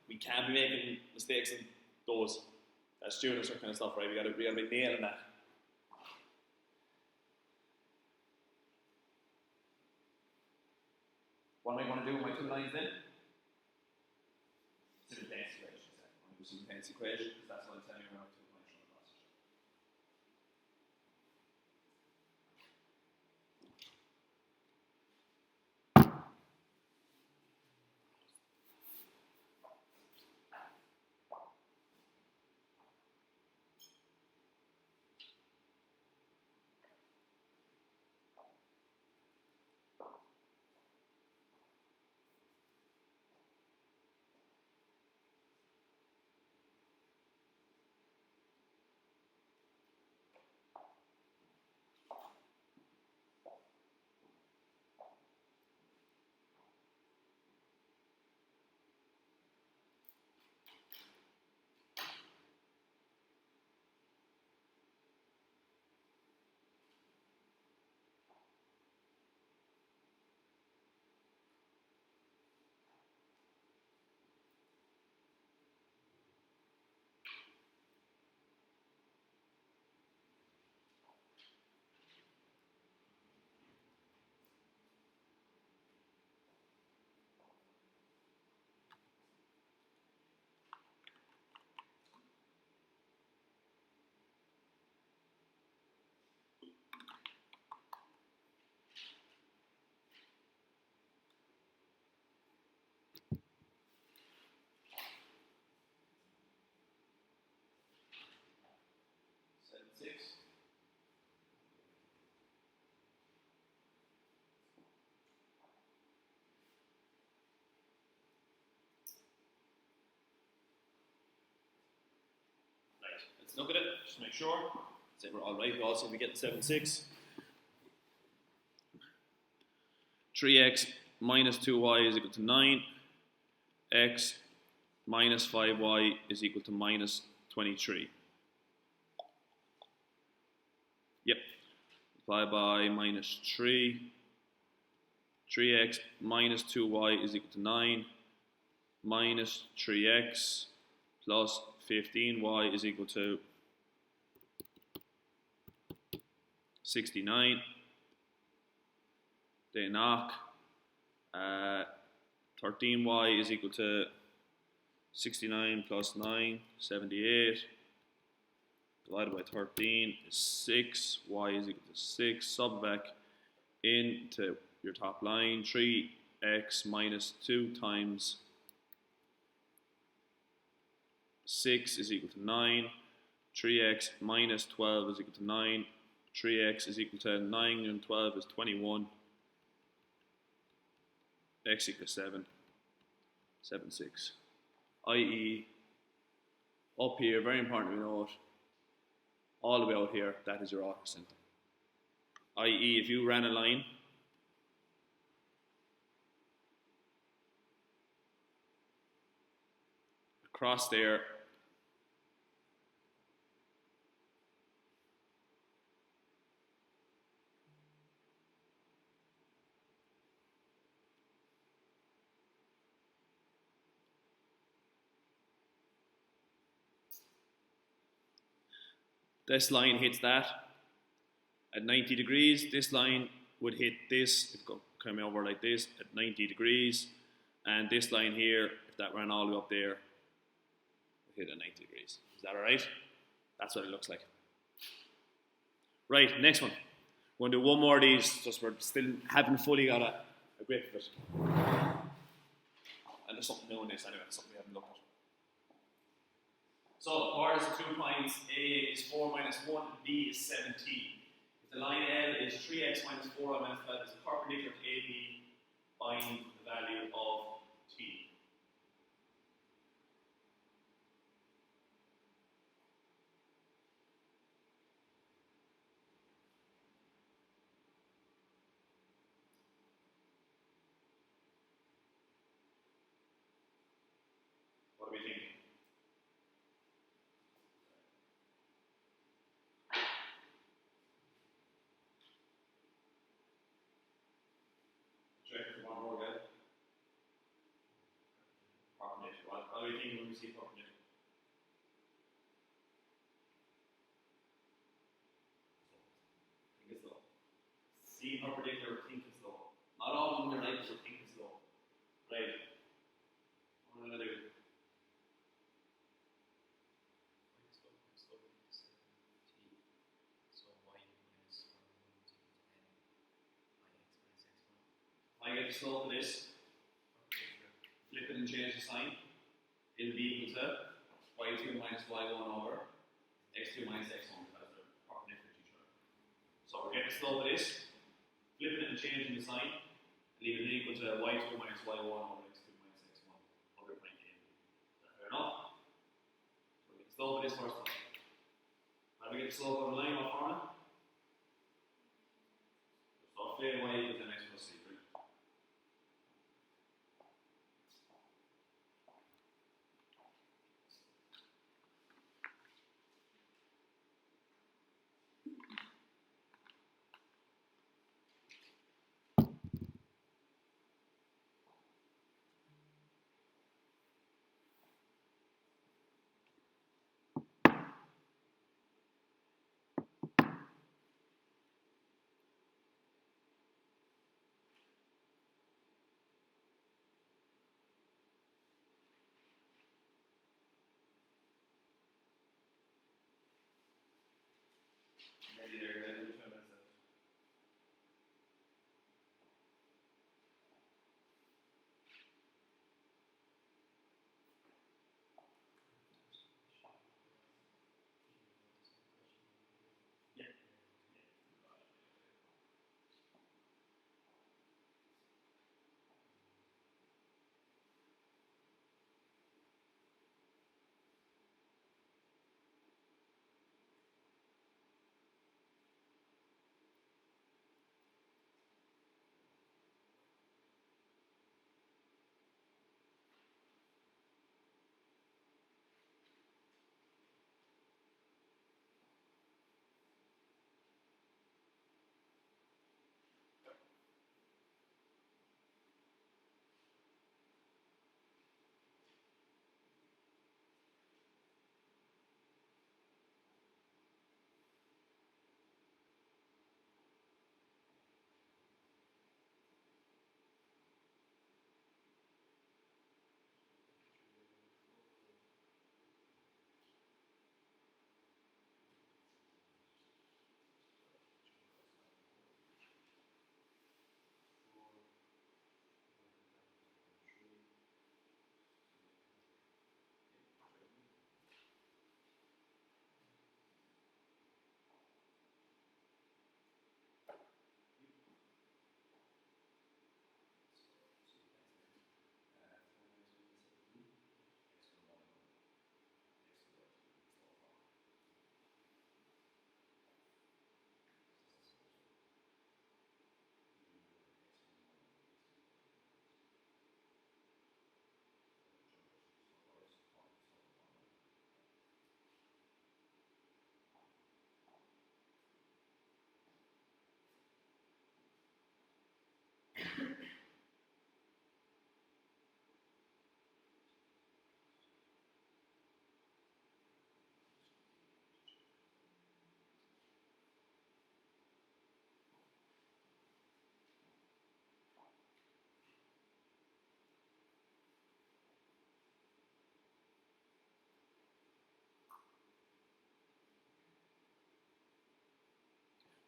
We can't be making mistakes in those. As students or kind of stuff, right? We gotta be nailing that. What am I going to do with my two lines then? Simple fancy equations. I'm going to do some fancy equations because that's what I'm telling you around two dimensional velocity. Let's look at it, just to make sure. Say we're alright, we also we get 7/6. 3x minus 2y is equal to 9. X minus 5y is equal to minus 23. Yep. Multiply by minus 3. 3x minus 2y is equal to 9. Minus 3x plus 15y is equal to 69. They knock. 13y is equal to 69 plus 9, 78. Divided by 13 is 6. Y is equal to 6. Sub back into your top line. 3x minus 2 times 6 is equal to 9. 3x minus 12 is equal to 9. 3x is equal to 9 and 12 is 21. X equals 7. 7/6. i.e. up here, very important to note, all the way out here, that is your arc center. i.e. if you ran a line across there, This line hits that at 90 degrees. This line would hit this, if it come over like this, at 90 degrees. And this line here, if that ran all the way up there, would hit at 90 degrees. Is that alright? That's what it looks like. Right, next one. We're going to do one more of these, just we're still haven't fully got a grip of it. And there's something new in this anyway, something we haven't looked at. So, R is 2 points, A is 4 minus 1, B is 17. If the line L is 3x minus 4y minus 5, is perpendicular to AB, find the value of T. What do we think? Check for one more guy. Perpendicular. What do we think when we see perpendicular? Think it's low. See perpendicular, think it's low. Not all of them are right, so think it's low. Right. What am I going to do? I get the slope of this, flip it and change the sign, it'll be equal to y2 minus y1 over x2 minus x1 because they're perpendicular to each other. So we're getting the slope of this, flipping it and changing the sign, leaving it equal to y2 minus y1 over x2 minus x1 over point A. Is that fair enough? So we get the slope of this first one. How do we get the slope of the line? What formula? So play y equals mx plus c. Maybe they're going to determine that. Yeah.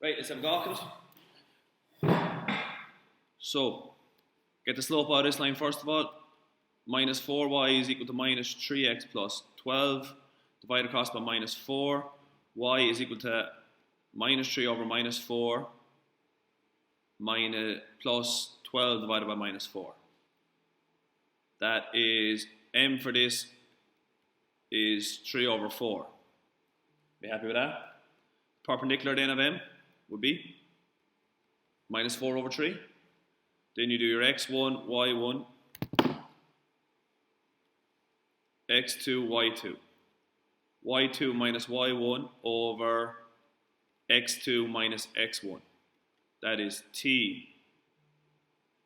Right, let's have a go at it. So, get the slope out of this line first of all. Minus 4y is equal to minus 3x plus 12. Divided across by minus 4. Y is equal to minus 3 over minus 4 minus plus 12 divided by minus 4. That is, m for this is 3 over 4. Be happy with that? Perpendicular then of m would be minus 4 over 3. Then you do your x1, y1, x2, y2. y2 minus y1 over x2 minus x1. That is t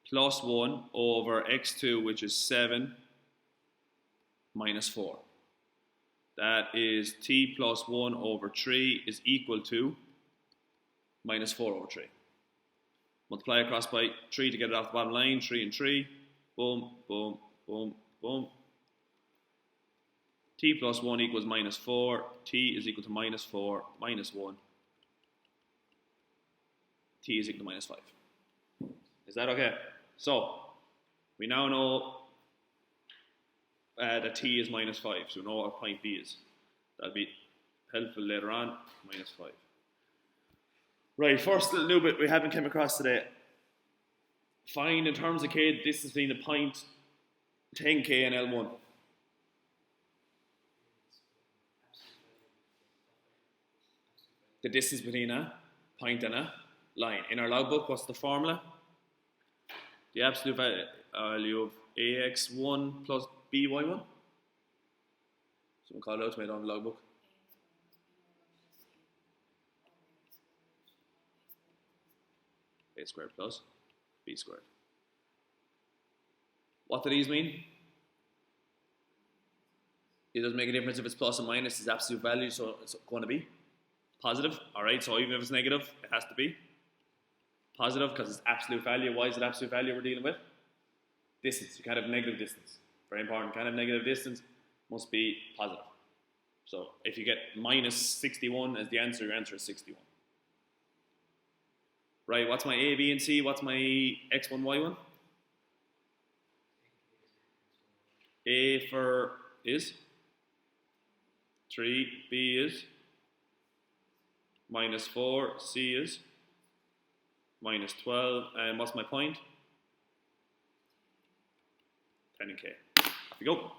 plus 1 over x2, which is 7, minus 4. That is t plus 1 over 3 is equal to minus 4 over 3. Multiply across by 3 to get it off the bottom line. 3 and 3. Boom, boom, boom, boom. T plus 1 equals minus 4. T is equal to minus 4 minus 1. T is equal to minus 5. Is that okay? So, we now know that T is minus 5. So we know what point B is. That'll be helpful later on. Minus 5. Right, first little new bit we haven't come across today. Find in terms of K the distance between the point 10K and L1. The distance between a point and a line. In our logbook, what's the formula? The absolute value of AX1 plus BY1. Someone call it out to me on the logbook. A squared plus B squared. What do these mean? It doesn't make a difference if it's plus or minus, it's absolute value, so it's going to be positive. Alright, so even if it's negative, it has to be positive because it's absolute value. Why is it absolute value we're dealing with? Distance. You can't have negative distance. Very important. You can't have negative distance. Must be positive. So if you get minus 61 as the answer, your answer is 61. Right, what's my A, B, and C? What's my X1, Y1? A for is 3, B is minus 4, C is minus 12, and what's my point? 10 and K. Off you go.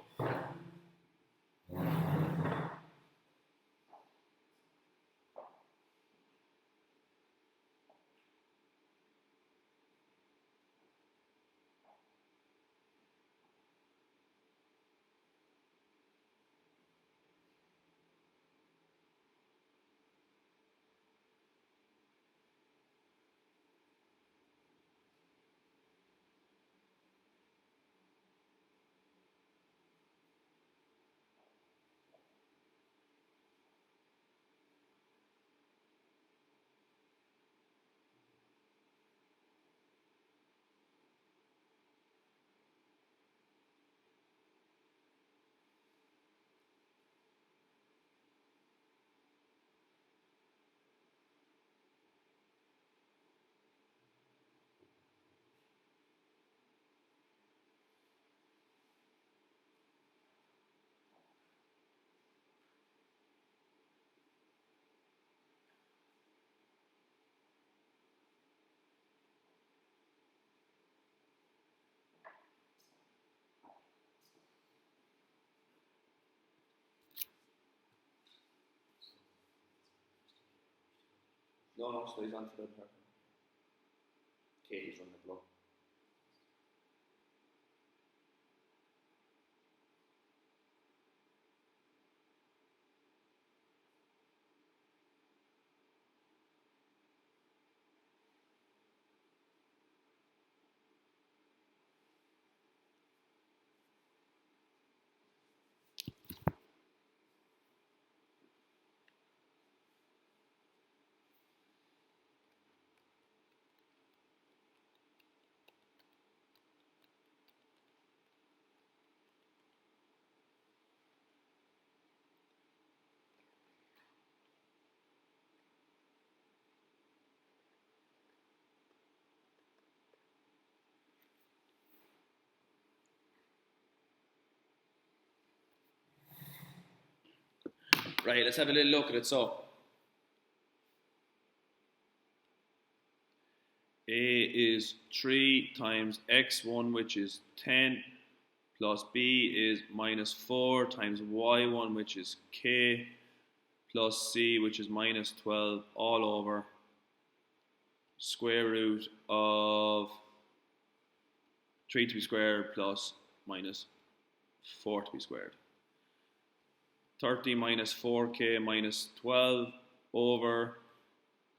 No, stays on for the part. K is on the block. Right, let's have a little look at it. So, A is 3 times x1, which is 10, plus B is minus 4 times y1, which is k, plus C, which is minus 12, all over square root of 3 to be squared plus minus 4 to be squared. 30 minus 4k minus 12 over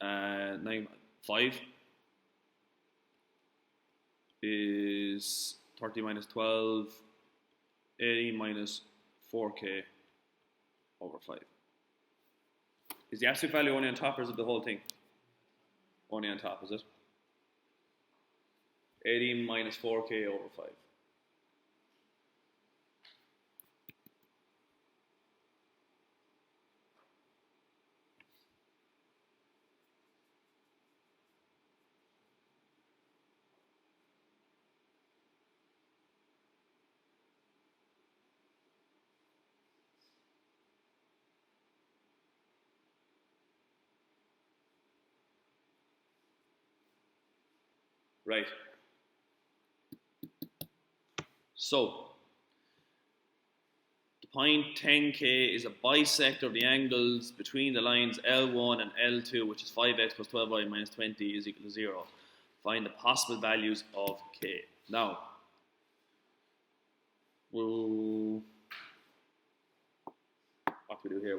5 is 30 minus 12, 80 minus 4k over 5. Is the absolute value only on top or is it the whole thing? Only on top, is it? 80 minus 4k over 5. Right. So, the point 10k is a bisector of the angles between the lines L1 and L2, which is 5x plus 12y minus 20 is equal to 0. Find the possible values of k. Now, what do we do here?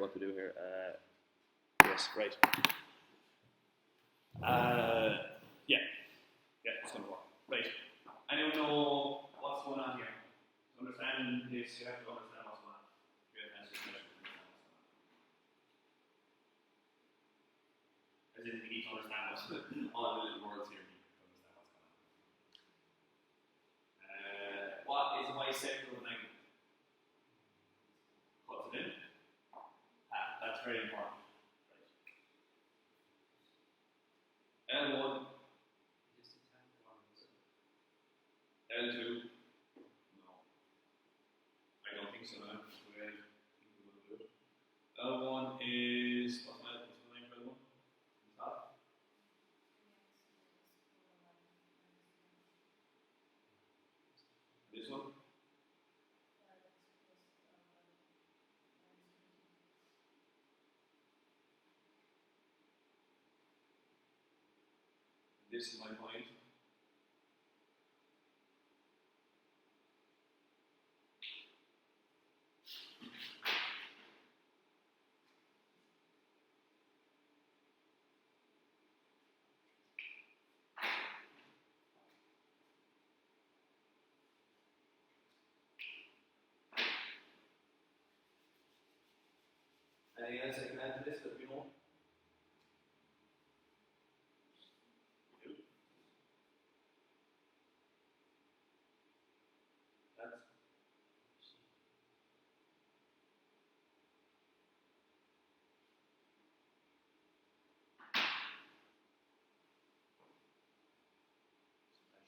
Yes, right. Yeah, it's going to work. Right. Anyone know what's going on here? To understand this, you have to understand what's going on. You have to answer the question. As in, you need to understand what's all the little words here. You need to understand what's going on. What is a bisector of an angle? What's it in? That's very important. Right. L1, L2. No, I don't think so. No. L1 is what's the name for L1? Top. This one. This is my point. Anything else I can add to this that we know? We do. That's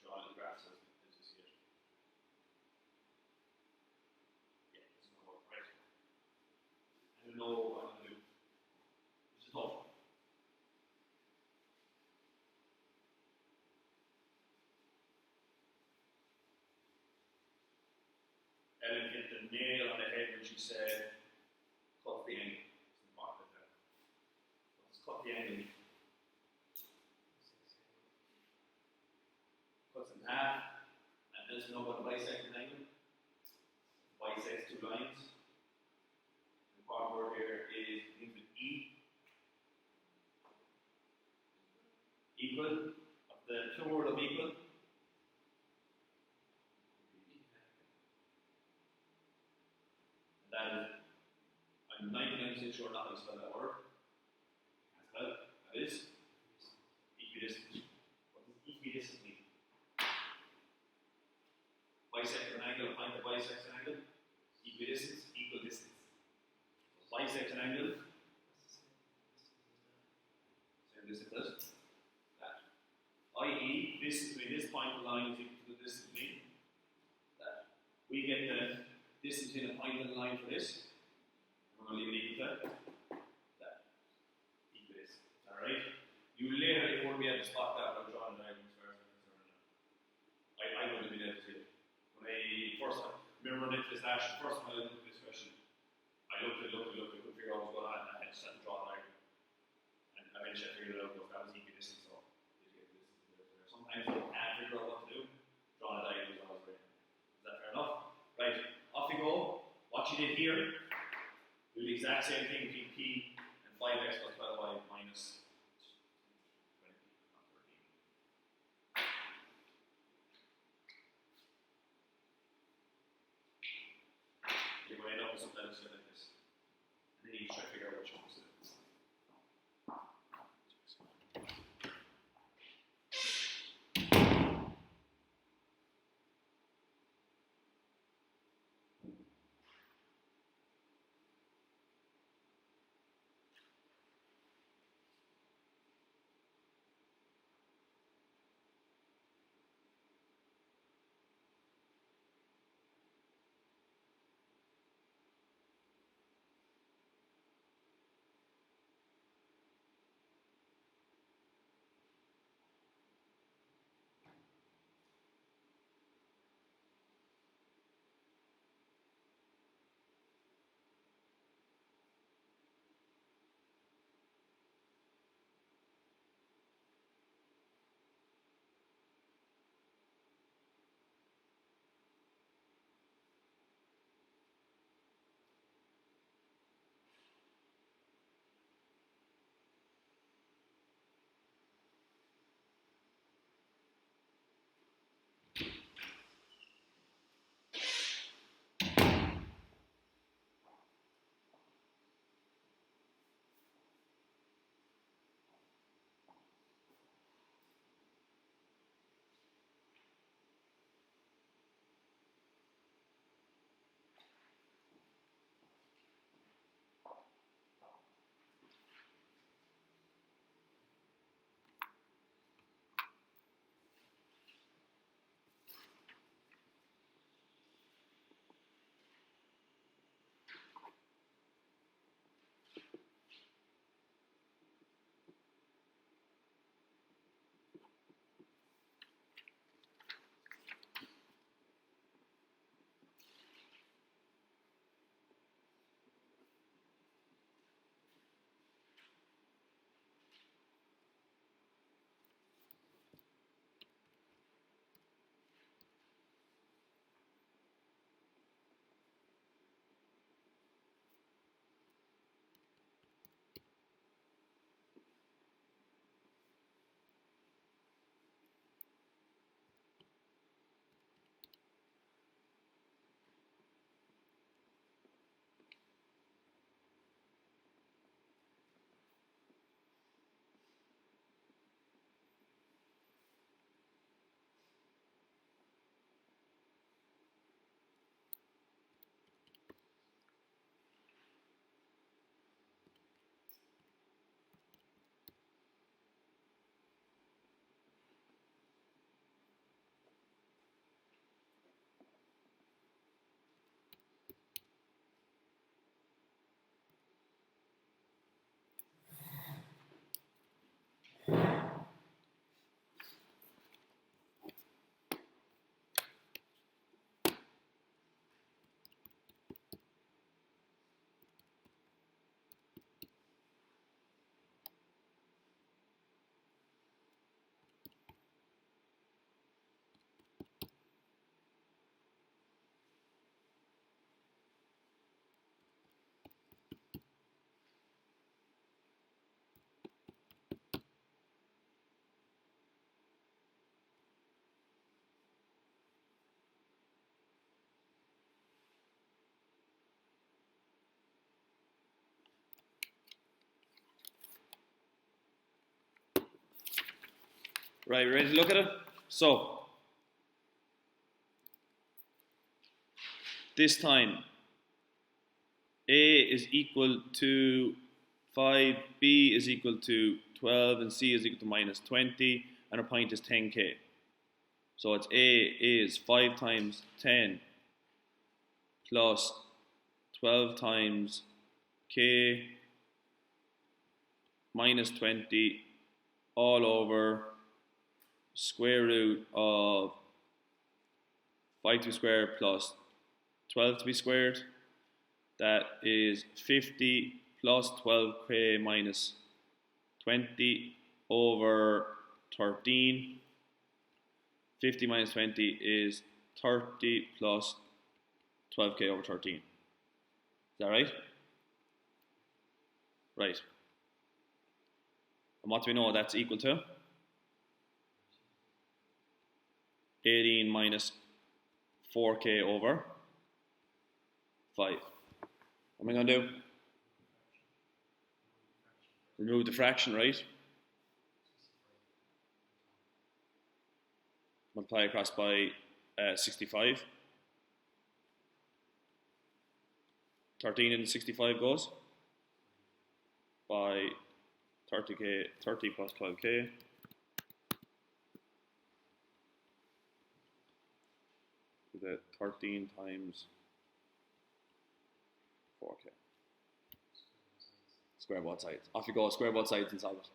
drawn in the graph so as you see it. Yeah, it's going to work, right? I don't know what I'm going to do. This is tough. Ellen hit the nail on the head when she said, cut the angle. It's important there. Let's cut the angle. Cuts in half, and there's no one bisect an angle. Bisects two lines. The important word here is things with E. Equal, of the plural of equal. That is, I'm 99% sure not how to spell that word. That is equidistant. What does equidistant mean? Bisect an angle, find the bisect an angle. Equidistance, equal distance. Bisect an angle. Same distance as that. I.e., distance between this point of the line is equal to the distance between that. We get the distance between a point and a line for this. We're going to leave it equal to that. you later won't be able to spot that by drawing the diagram as far as I'm concerned. I wouldn't have been able to do it. When I first remember running into this last, first time I looked at this question, I looked, I couldn't figure out what was going on, and I had to sit and draw a diagram. And eventually I figured it out, because that was equidistant, so you get this. Sometimes you can't figure out what to do, drawing a diagram is always great. Is that fair enough? Right, off you go. What you did here, do the exact same thing between p and 5x plus 12y minus 20, not 13. You're going to end up with something else like this. And then you try to figure out what you want to do. Right, ready to look at it? So, this time, A is equal to 5, B is equal to 12, and C is equal to minus 20, and our point is 10k. So it's A is 5 times 10 plus 12 times k minus 20 all over square root of 5 to be squared plus 12 to be squared. That is 50 plus 12k minus 20 over 13. 50 minus 20 is 30 plus 12k over 13. Is that right? Right. And what do we know that's equal to? 18 minus 4k over 5. What am I going to do? Remove the fraction, right? Multiply across by 65. 13 and 65 goes by 30k, 30 plus 12k. The 13 times 4k. Square both sides. Off you go, square both sides and solve it.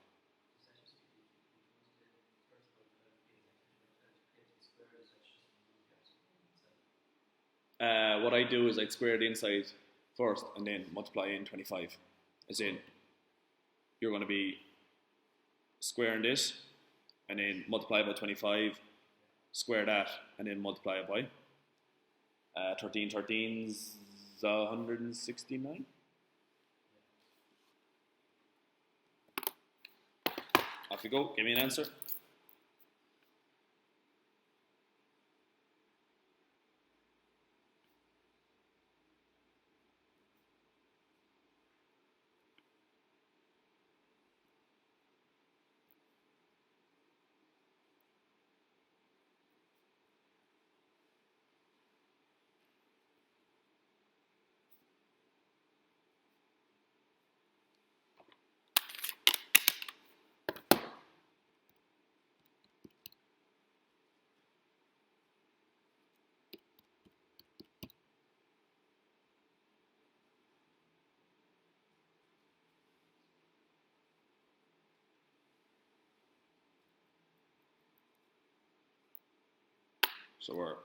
What I do is I'd square the inside first and then multiply in 25. As in, you're going to be squaring this and then multiply by 25, square that and then multiply it by 13. 13's 169. Off you go, give me an answer. So we're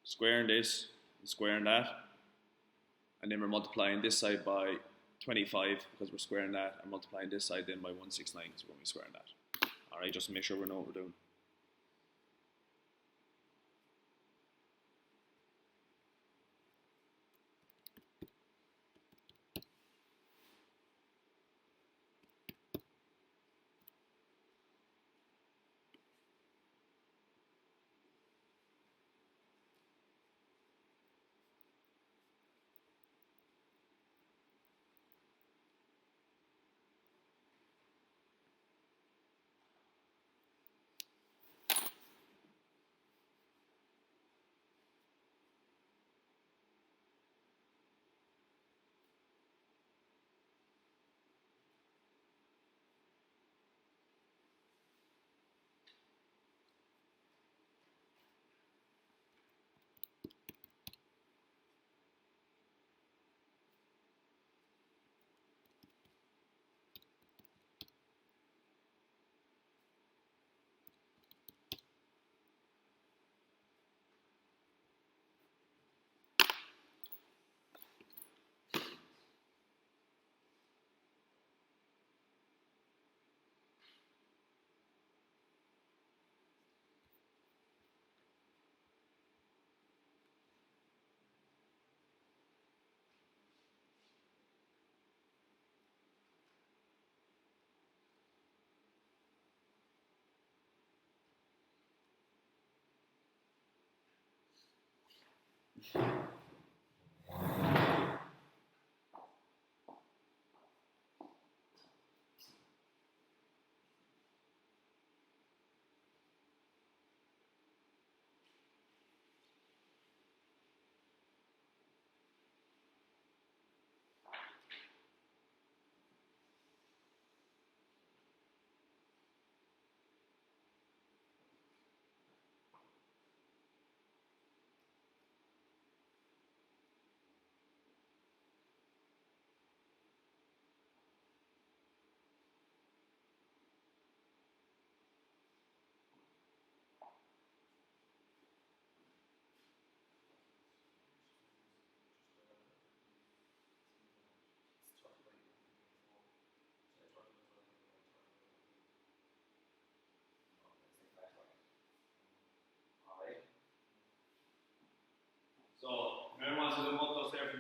squaring this and squaring that, and then we're multiplying this side by 25 because we're squaring that, and multiplying this side then by 169 because we're going to be squaring that. Alright, just to make sure we know what we're doing.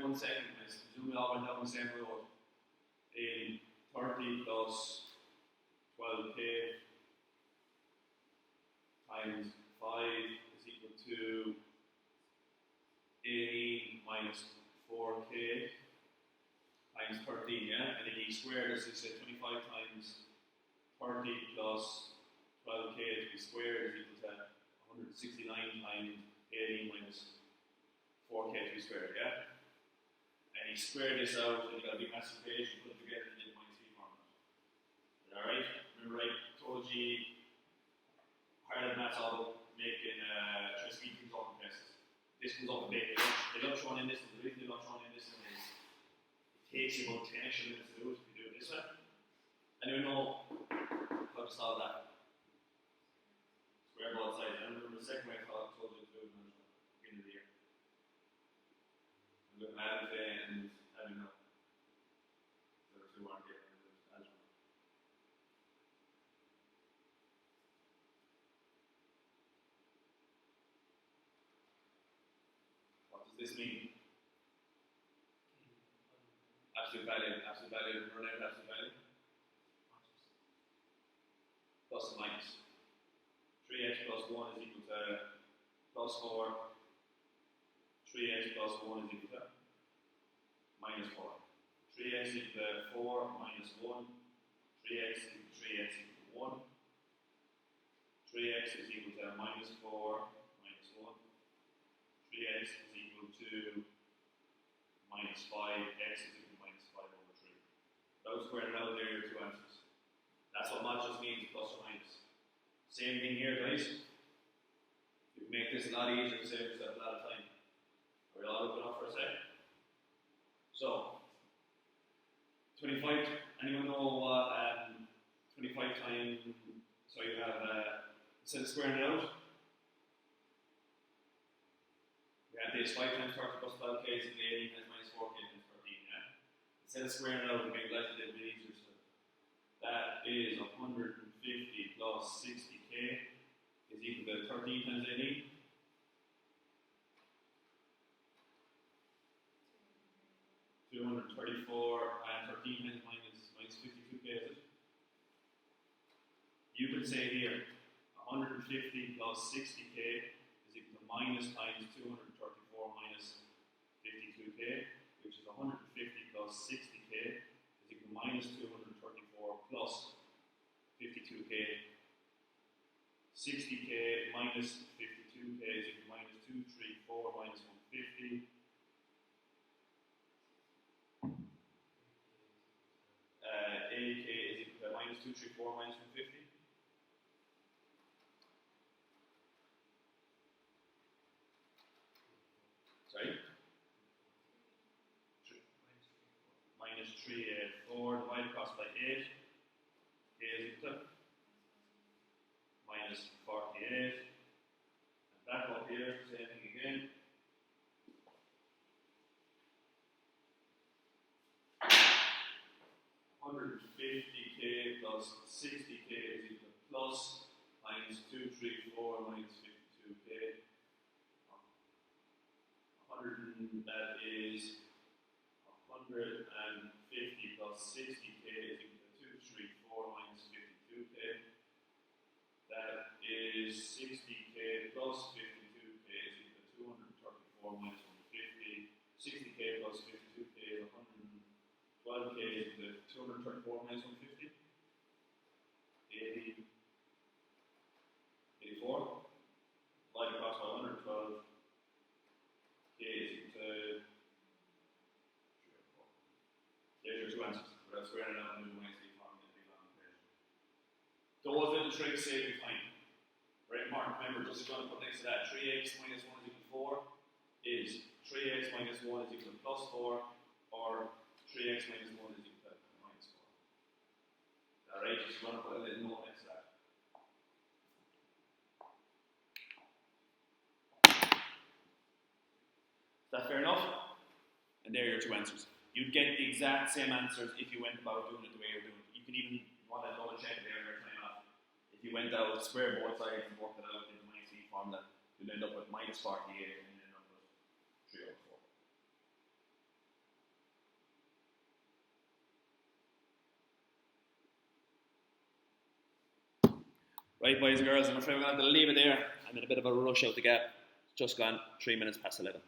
1 second, presumably all went down the same road. In 30 plus 12k times 5 is equal to 18 minus 4k times 13, yeah? And then you square this, you say 25 times 30 plus 12k to be squared is equal to 169 times 18 minus 4k to be squared, yeah? And you square this out, and you got a big massive equation, put it together, and you get minus 3 formula. Alright? Remember, I told you part of the maths all making try to speed things up in tests. This comes up a bit. They love throwing in this one. The reason they love throwing in this one is it takes you about 10 extra minutes to do it if you do it this way. Anyone know how to solve that? Square both sides. I remember the second way I told you to do it in the beginning of the year. I'm looking at it and I don't know. The other two aren't here. I don't know. What does this mean? Absolute value, run out absolute value. Plus and minus. 3x plus 1 is equal to plus 4. 3x plus 1 is equal to minus 4. 3x is equal to 4 minus 1. 3x is equal to 3x equal to 1. 3x is equal to minus 4 minus 1. 3x is equal to minus 5. X is equal to minus 5 over 3. Those squared it out, there are your two answers. That's what mod just means, plus or minus. Same thing here, guys. You can make this a lot easier to save yourself a lot of time. Are we all looking up for a sec? So, 25, anyone know what 25 times, so you have, instead of squaring it out, we have this 5 times 30 plus 12k is equal to 18 times minus 4k times 13, yeah? Instead of squaring it out, we make life a little bit easier. So that is 150 plus 60k is equal to 13 times 18. $234 and 13 times minus 52k is it? You can say here 150 plus 60k is equal to minus times 234 minus 52k, which is 150 plus 60k is equal to minus 234 plus 52k. 60k minus 52k is equal to minus 234 minus 150. 8k is equal to minus 234 minus 150. Sorry? Minus 384 divided across by 8. K is equal to minus 48. And back up here, same thing again. $150k plus 60k is equal to plus minus 234 minus 52k. 100, that is 150 plus 60k is equal to 234 minus 52k. That is 60k plus 52k is equal to 234 minus 150. 60k plus 52k is 112k is equal to 234 minus 150. 80. 84. Divided across by 112. K is equal to 3 or 4. There's your two answers. Without squaring it out and moving away, forming a big long equation. Those little tricks save you time. Very important. Remember, just going to put next to that 3x minus 1 is equal to 4 is 3x minus 1 is equal to plus 4 or 3x minus 1 is equal to minus 4. Alright, just going to put a little note next to that. Is that fair enough? And there are your two answers. You'd get the exact same answers if you went about doing it the way you're doing it. You can even want to double check there every time off. If you went out, square both sides and worked it out in the minus e formula, you'd end up with minus 48 and you'd end up with 304. Right, boys and girls, I'm afraid we're going to have to leave it there. I'm in a bit of a rush out the gap. Just gone 3 minutes past 11.